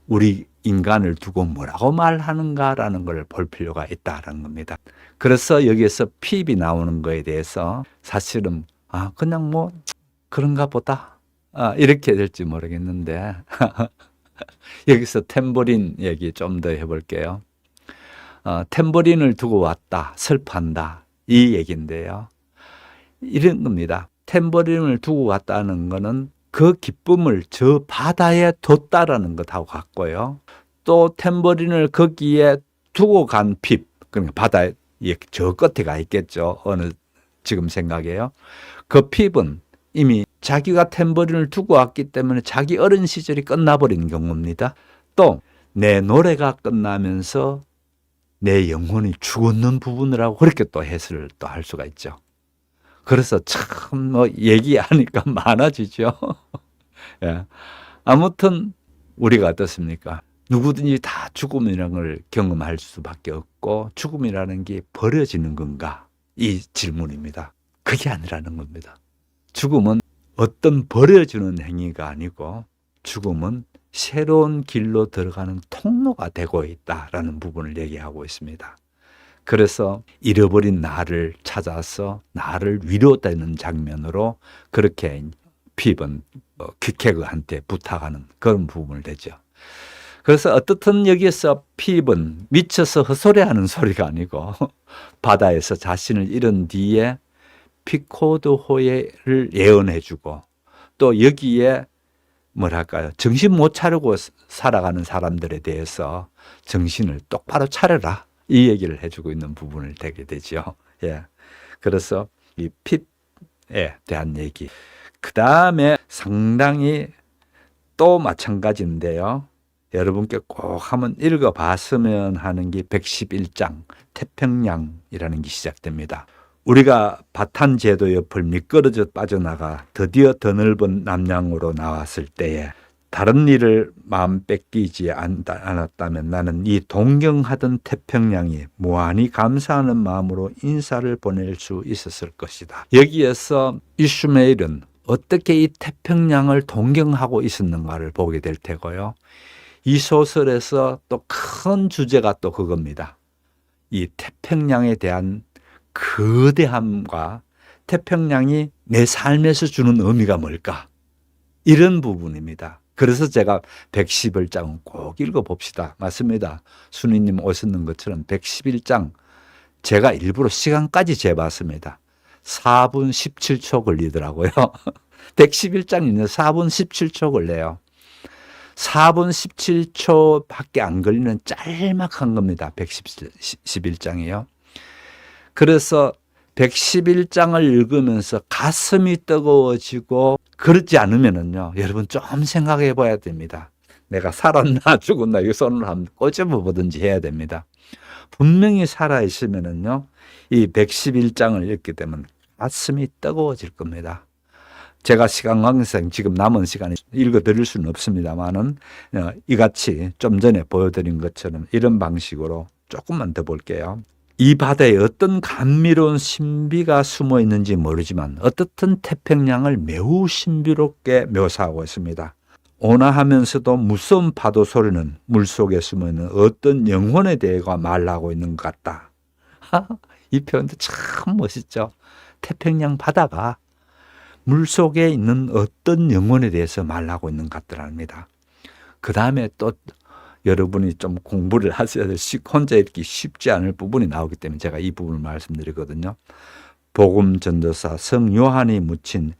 S1: 우리 인간을 두고 뭐라고 말하는가라는 걸 볼 필요가 있다는 겁니다. 그래서 여기에서 핍이 나오는 거에 대해서 사실은 그냥 뭐 그런가 보다 이렇게 될지 모르겠는데 여기서 탬버린 얘기 좀 더 해볼게요. 탬버린을 두고 왔다, 슬퍼한다 이 얘기인데요. 이런 겁니다. 탬버린을 두고 왔다는 거는 그 기쁨을 저 바다에 뒀다라는 것하고 같고요. 또 탬버린을 거기에 두고 간 핍, 그러니까 바다에 저 끝에 가 있겠죠. 어느 지금 생각에요. 그 핍은 이미 자기가 탬버린을 두고 왔기 때문에 자기 어린 시절이 끝나버린 경우입니다. 또 내 노래가 끝나면서 내 영혼이 죽었는 부분이라고 그렇게 또 해설을 또 할 수가 있죠. 그래서 참 뭐 얘기하니까 많아지죠. 예. 아무튼 우리가 어떻습니까? 누구든지 다 죽음이라는 걸 경험할 수밖에 없고 죽음이라는 게 버려지는 건가? 이 질문입니다. 그게 아니라는 겁니다. 죽음은 어떤 버려주는 행위가 아니고 죽음은 새로운 길로 들어가는 통로가 되고 있다라는 부분을 얘기하고 있습니다. 그래서 잃어버린 나를 찾아서 나를 위로되는 장면으로 그렇게 핍은 퀵해그한테 부탁하는 그런 부분을 되죠. 그래서 어떻든 여기에서 핍은 미쳐서 헛소리하는 소리가 아니고 바다에서 자신을 잃은 뒤에 피코드호를 예언해주고 또 여기에 뭐랄까요, 정신 못 차리고 살아가는 사람들에 대해서 정신을 똑바로 차려라, 이 얘기를 해주고 있는 부분을 되게 되죠. 예. 그래서 이 핍에 대한 얘기. 그 다음에 상당히 또 마찬가지인데요. 여러분께 꼭 한번 읽어봤으면 하는 게 111장 태평양이라는 게 시작됩니다. 우리가 바탄 제도 옆을 미끄러져 빠져나가 드디어 더 넓은 남양으로 나왔을 때에 다른 일을 마음 뺏기지 않았다면 나는 이 동경하던 태평양이 무한히 감사하는 마음으로 인사를 보낼 수 있었을 것이다. 여기에서 이슈메일은 어떻게 이 태평양을 동경하고 있었는가를 보게 될 테고요. 이 소설에서 또 큰 주제가 또 그겁니다. 이 태평양에 대한 거대함과 태평양이 내 삶에서 주는 의미가 뭘까? 이런 부분입니다. 그래서 제가 111장은 꼭 읽어봅시다. 맞습니다. 순이님 오셨는 것처럼 111장 제가 일부러 시간까지 재봤습니다. 4분 17초 걸리더라고요. 111장이면 4분 17초 걸려요. 4분 17초밖에 안 걸리는 짤막한 겁니다. 111장이요. 그래서 111장을 읽으면서 가슴이 뜨거워지고 그렇지 않으면요, 여러분 좀 생각해 봐야 됩니다. 내가 살았나 죽었나 이 손을 한번 꼬집어 보든지 해야 됩니다. 분명히 살아있으면요, 이 111장을 읽게 되면 가슴이 뜨거워질 겁니다. 제가 시간 관계상 지금 남은 시간에 읽어드릴 수는 없습니다만은 이같이 좀 전에 보여드린 것처럼 이런 방식으로 조금만 더 볼게요. 이 바다에 어떤 감미로운 신비가 숨어 있는지 모르지만 어떻든 태평양을 매우 신비롭게 묘사하고 있습니다. 온화하면서도 무서운 파도 소리는 물속에 숨어 있는 어떤 영혼에 대해 말하고 있는 것 같다. 이 표현도 참 멋있죠. 태평양 바다가 물속에 있는 어떤 영혼에 대해서 말하고 있는 것 같더랍니다. 그 다음에 또 여러분이 좀 공부를 하셔야 될, 혼자 읽기 쉽지 않을 부분이 나오기 때문에 제가 이 부분을 말씀드리거든요. 복음 전도사 성 요한이 묻힌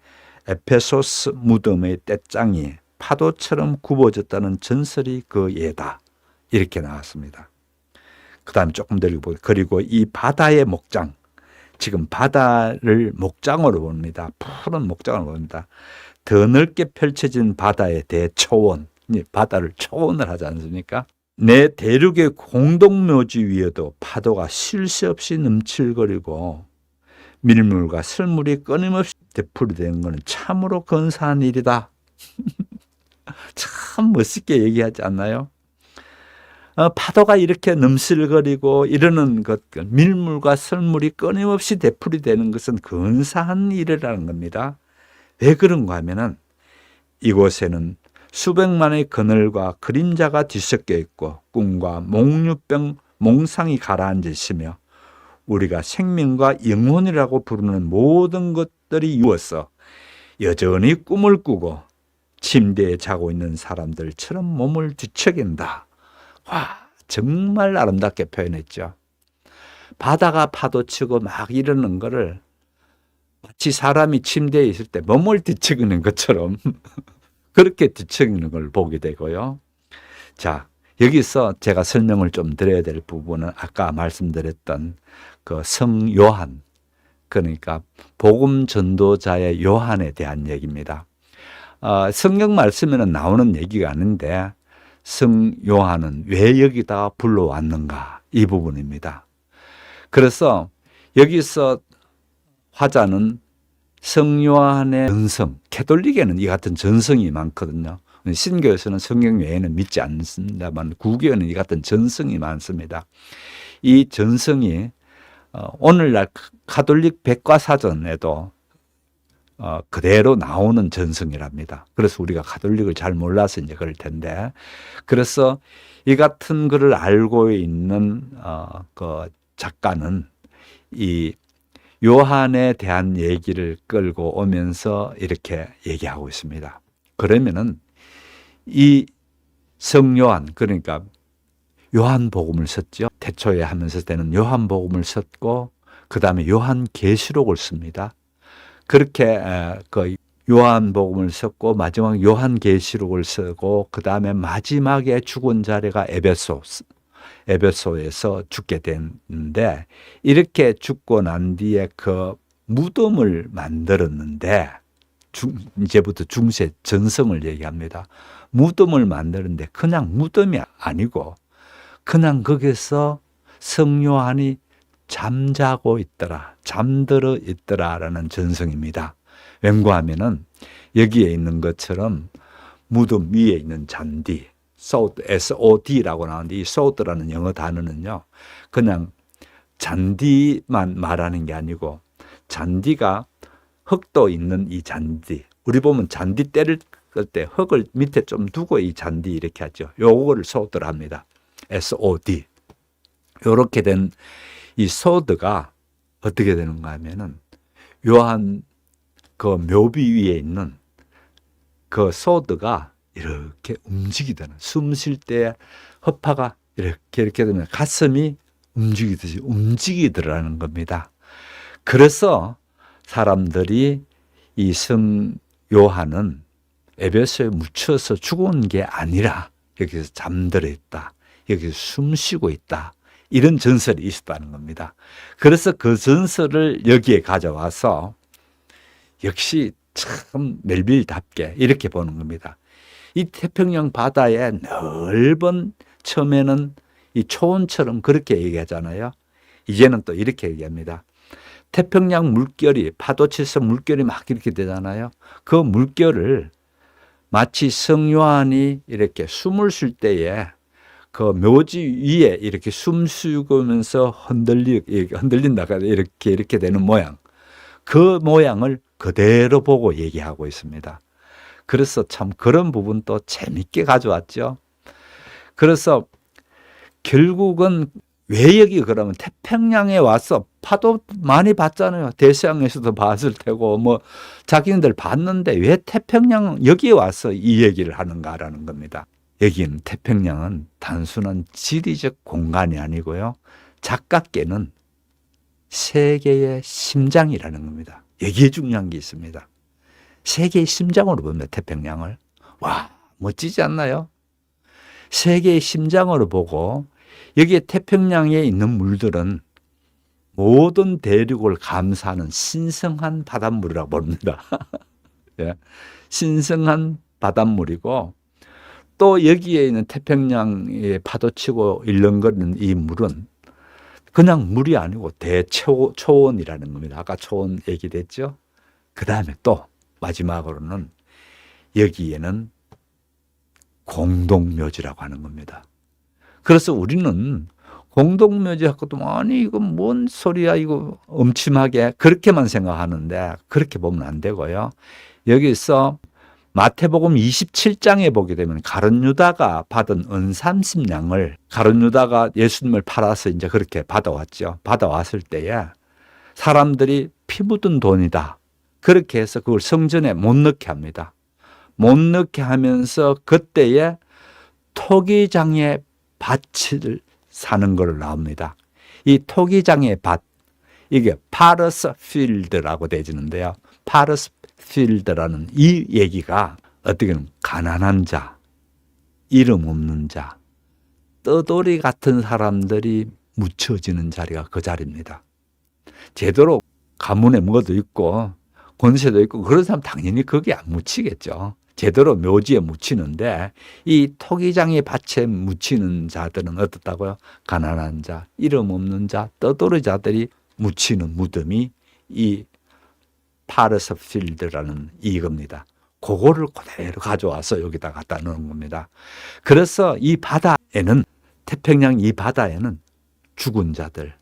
S1: 에페소스 무덤의 떼장이 파도처럼 굽어졌다는 전설이 그 예다. 이렇게 나왔습니다. 그 다음에 조금 더 읽어보세요. 그리고 이 바다의 목장, 지금 바다를 목장으로 봅니다. 푸른 목장으로 봅니다. 더 넓게 펼쳐진 바다의 대초원, 바다를 초원을 하지 않습니까? 내 대륙의 공동묘지 위에도 파도가 쉴 새 없이 넘칠거리고 밀물과 설물이 끊임없이 되풀이되는 것은 참으로 근사한 일이다. 참 멋있게 얘기하지 않나요? 파도가 이렇게 넘실거리고 이러는 것, 밀물과 설물이 끊임없이 되풀이되는 것은 근사한 일이라는 겁니다. 왜 그런가 하면은 이곳에는 수백만의 그늘과 그림자가 뒤섞여 있고 꿈과 몽유병, 몽상이 가라앉아 있으며 우리가 생명과 영혼이라고 부르는 모든 것들이 이루어서 여전히 꿈을 꾸고 침대에 자고 있는 사람들처럼 몸을 뒤척인다. 와, 정말 아름답게 표현했죠. 바다가 파도치고 막 이러는 거를 마치 사람이 침대에 있을 때 몸을 뒤척이는 것처럼 그렇게 뒤척이는 걸 보게 되고요. 자, 여기서 제가 설명을 좀 드려야 될 부분은 아까 말씀드렸던 그 성 요한, 그러니까 복음 전도자의 요한에 대한 얘기입니다. 성경 말씀에는 나오는 얘기가 아닌데 성 요한은 왜 여기다 불러왔는가, 이 부분입니다. 그래서 여기서 화자는 성 요한의 전성, 캐톨릭에는 이 같은 전성이 많거든요. 신교에서는 성경 외에는 믿지 않습니다만 구교에는 이 같은 전성이 많습니다. 이 전성이 오늘날 가톨릭 백과사전에도 그대로 나오는 전승이랍니다. 그래서 우리가 가톨릭을 잘 몰라서 이제 그럴 텐데, 그래서 이 같은 글을 알고 있는 그 작가는 이 요한에 대한 얘기를 끌고 오면서 이렇게 얘기하고 있습니다. 그러면은 이 성요한, 그러니까 요한복음을 썼죠. 태초에 하면서 때는 요한복음을 썼고 그 다음에 요한계시록을 씁니다. 그렇게 그 요한복음을 썼고 마지막 요한계시록을 쓰고 그 다음에 마지막에 죽은 자리가 에베소에서 죽게 됐는데, 이렇게 죽고 난 뒤에 그 무덤을 만들었는데, 이제부터 중세 전성을 얘기합니다. 무덤을 만드는데 그냥 무덤이 아니고 그냥 거기서 성요한이 잠자고 있더라, 잠들어 있더라라는 전성입니다. 왠고하면은 여기에 있는 것처럼 무덤 위에 있는 잔디, SOD라고 나오는데, 이 SOD라는 영어 단어는요, 그냥 잔디만 말하는 게 아니고 잔디가 흙도 있는 이 잔디, 우리 보면 잔디 때를 끌 때 흙을 밑에 좀 두고 이 잔디 이렇게 하죠. 요거를 SOD라 합니다. SOD. 요렇게 된 이 소드가 어떻게 되는가 하면은 요한 그 묘비 위에 있는 그 소드가 이렇게 움직이더라. 숨 쉴 때 허파가 이렇게 되면 가슴이 움직이듯이 움직이더라는 겁니다. 그래서 사람들이 이 성 요한은 에베소에 묻혀서 죽은 게 아니라 여기서 잠들어 있다, 여기서 숨 쉬고 있다, 이런 전설이 있었다는 겁니다. 그래서 그 전설을 여기에 가져와서 역시 참 멜빌답게 이렇게 보는 겁니다. 이 태평양 바다에 넓은, 처음에는 이 초원처럼 그렇게 얘기하잖아요. 이제는 또 이렇게 얘기합니다. 태평양 물결이, 파도 치서 물결이 막 이렇게 되잖아요. 그 물결을 마치 성요한이 이렇게 숨을 쉴 때에 그 묘지 위에 이렇게 숨 쉬면서 흔들린다가 이렇게 되는 모양, 그 모양을 그대로 보고 얘기하고 있습니다. 그래서 참 그런 부분도 재밌게 가져왔죠. 그래서 결국은 왜 여기 그러면 태평양에 와서 파도 많이 봤잖아요. 대서양에서도 봤을 테고 뭐 자기네들 봤는데 왜 태평양 여기에 와서 이 얘기를 하는가라는 겁니다. 여기는 태평양은 단순한 지리적 공간이 아니고요, 작가께는 세계의 심장이라는 겁니다. 여기에 중요한 게 있습니다. 세계의 심장으로 봅니다, 태평양을. 와, 멋지지 않나요? 세계의 심장으로 보고 여기에 태평양에 있는 물들은 모든 대륙을 감싸는 신성한 바닷물이라고 봅니다. 예, 신성한 바닷물이고, 또 여기에 있는 태평양에 파도치고 일렁거리는 이 물은 그냥 물이 아니고 대초원이라는 겁니다. 아까 초원 얘기됐죠? 그 다음에 또 마지막으로는 여기에는 공동묘지라고 하는 겁니다. 그래서 우리는 공동묘지 갖고도 아니 이거 뭔 소리야, 이거 음침하게 그렇게만 생각하는데 그렇게 보면 안 되고요. 여기서 마태복음 27장에 보게 되면 가룟 유다가 받은 은 30냥을, 가룟 유다가 예수님을 팔아서 이제 그렇게 받아왔죠. 받아왔을 때에 사람들이 피 묻은 돈이다, 그렇게 해서 그걸 성전에 못 넣게 합니다. 못 넣게 하면서 그때에 토기장의 밭을 사는 걸 나옵니다. 이 토기장의 밭, 이게 파러스 필드라고 되지는데요. 파러스 필드라는 이 얘기가 어떻게 보면 가난한 자, 이름 없는 자, 떠돌이 같은 사람들이 묻혀지는 자리가 그 자리입니다. 제대로 가문에 뭐도 있고 권세도 있고 그런 사람 당연히 거기에 안 묻히겠죠. 제대로 묘지에 묻히는데 이 토기장의 밭에 묻히는 자들은 어떻다고요? 가난한 자, 이름 없는 자, 떠돌이 자들이 묻히는 무덤이 이 파러스 필드라는 이겁니다. 그거를 그대로 가져와서 여기다 갖다 놓은 겁니다. 그래서 이 바다에는, 태평양 이 바다에는 죽은 자들,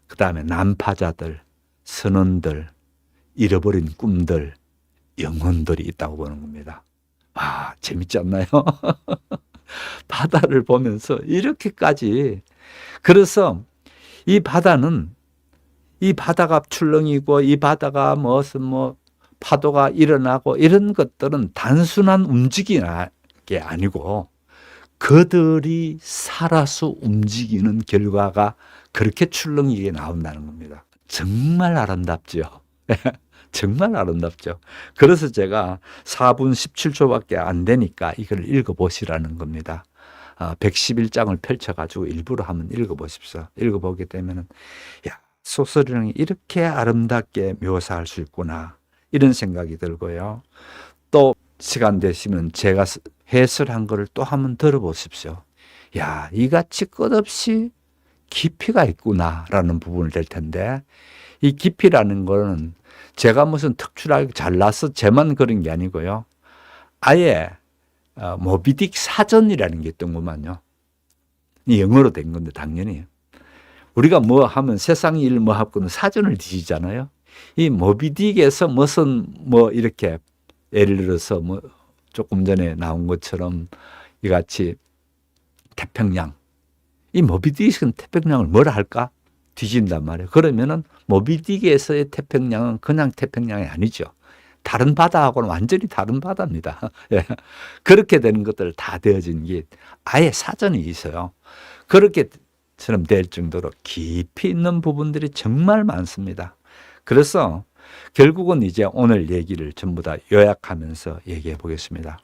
S1: 그 다음에 난파자들, 선원들, 잃어버린 꿈들, 영혼들이 있다고 보는 겁니다. 아, 재밌지 않나요? 바다를 보면서 이렇게까지. 그래서 이 바다는, 이 바다가 출렁이고 이 바다가 무슨 파도가 일어나고 이런 것들은 단순한 움직이는 게 아니고 그들이 살아서 움직이는 결과가 그렇게 출렁이게 나온다는 겁니다. 정말 아름답죠. 정말 아름답죠. 그래서 제가 4분 17초밖에 안 되니까 이걸 읽어보시라는 겁니다. 111장을 펼쳐가지고 일부러 한번 읽어보십시오. 읽어보게 되면은, 야, 소설이는 이렇게 아름답게 묘사할 수 있구나. 이런 생각이 들고요. 또 시간 되시면 제가 해설한 거를 또 한번 들어보십시오. 야, 이같이 끝없이 깊이가 있구나라는 부분을 될 텐데, 이 깊이라는 거는 제가 무슨 특출하게 잘나서 제만 그런 게 아니고요. 아예 모비딕 사전이라는 게 있던구만요. 영어로 된 건데 당연히. 우리가 뭐 하면 세상 일 뭐 하고는 사전을 뒤지잖아요. 이 모비딕에서 무슨 이렇게 예를 들어서 조금 전에 나온 것처럼 이같이 태평양. 이 모비딕은 태평양을 뭐라 할까? 뒤진단 말이에요. 그러면은 모비딕에서의 태평양은 그냥 태평양이 아니죠. 다른 바다하고는 완전히 다른 바다입니다. 예. 그렇게 되는 것들 다 되어진 게 아예 사전이 있어요. 그렇게처럼 될 정도로 깊이 있는 부분들이 정말 많습니다. 그래서 결국은 이제 오늘 얘기를 전부 다 요약하면서 얘기해 보겠습니다.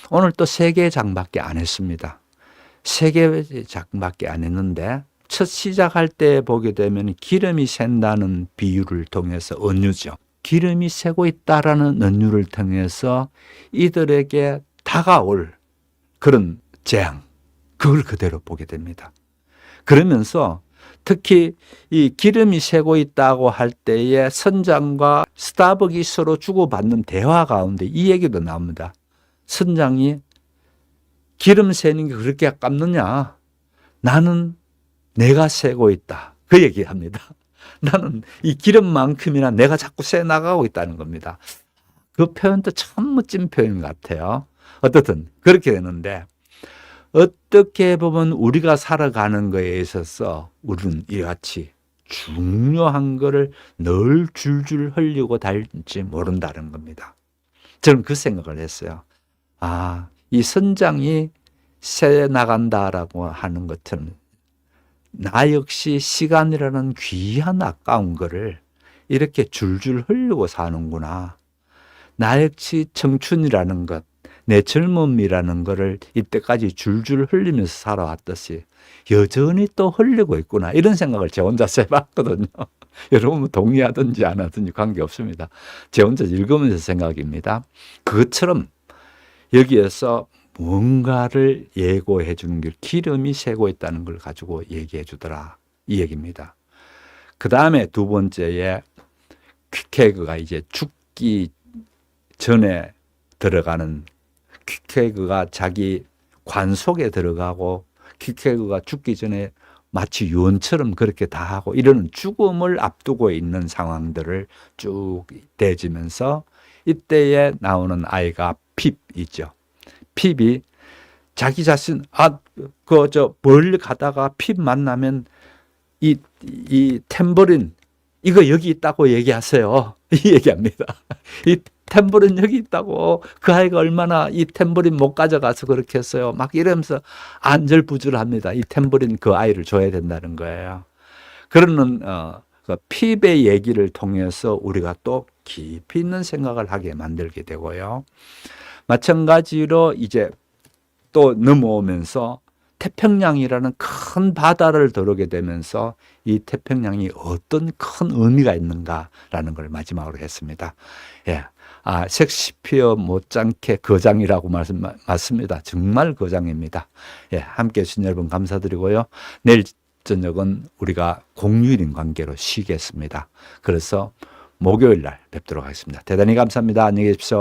S1: 오늘 또 3개의 장밖에 안 했습니다. 3개의 장밖에 안 했는데 첫 시작할 때 보게 되면 기름이 샌다는 비유를 통해서 은유죠. 기름이 새고 있다라는 은유를 통해서 이들에게 다가올 그런 재앙, 그걸 그대로 보게 됩니다. 그러면서 특히 이 기름이 새고 있다고 할 때에 선장과 스타벅이 서로 주고받는 대화 가운데 이 얘기도 나옵니다. 선장이 기름 새는 게 그렇게 아깝느냐? 나는 내가 새고 있다. 그 얘기합니다. 나는 이 기름만큼이나 내가 자꾸 새 나가고 있다는 겁니다. 그 표현도 참 멋진 표현 같아요. 어떻든 그렇게 되는데 어떻게 보면 우리가 살아가는 거에 있어서 우리는 이같이 중요한 거를 늘 줄줄 흘리고 달지 모른다는 겁니다. 저는 그 생각을 했어요. 아, 이 선장이 새 나간다라고 하는 것처럼 나 역시 시간이라는 귀한 아까운 거를 이렇게 줄줄 흘리고 사는구나. 나 역시 청춘이라는 것, 내 젊음이라는 거를 이때까지 줄줄 흘리면서 살아왔듯이 여전히 또 흘리고 있구나. 이런 생각을 제 혼자 해봤거든요. 여러분 동의하든지 안 하든지 관계없습니다. 제 혼자 읽으면서 생각입니다. 그것처럼 여기에서 뭔가를 예고해 주는 게 기름이 새고 있다는 걸 가지고 얘기해 주더라. 이 얘기입니다. 그 다음에 두 번째에 퀵케그가 이제 죽기 전에 들어가는 퀵케그가 자기 관 속에 들어가고 퀵케그가 죽기 전에 마치 유언처럼 그렇게 다 하고 이러는 죽음을 앞두고 있는 상황들을 쭉 대지면서 이때에 나오는 아이가 핍이죠. 핍이 자기 자신, 멀리 가다가 핍 만나면 이 탬버린, 이거 여기 있다고 얘기하세요. 이 얘기합니다. 이 탬버린 여기 있다고. 그 아이가 얼마나 이 탬버린 못 가져가서 그렇게 했어요. 막 이러면서 안절부절합니다. 이 탬버린 그 아이를 줘야 된다는 거예요. 그러는 그 핍의 얘기를 통해서 우리가 또 깊이 있는 생각을 하게 만들게 되고요. 마찬가지로 이제 또 넘어오면서 태평양이라는 큰 바다를 들어오게 되면서 이 태평양이 어떤 큰 의미가 있는가라는 걸 마지막으로 했습니다. 예. 섹스피어 못지않게 거장이라고 맞습니다. 정말 거장입니다. 예. 함께 해주신 여러분 감사드리고요. 내일 저녁은 우리가 공휴일인 관계로 쉬겠습니다. 그래서 목요일 날 뵙도록 하겠습니다. 대단히 감사합니다. 안녕히 계십시오.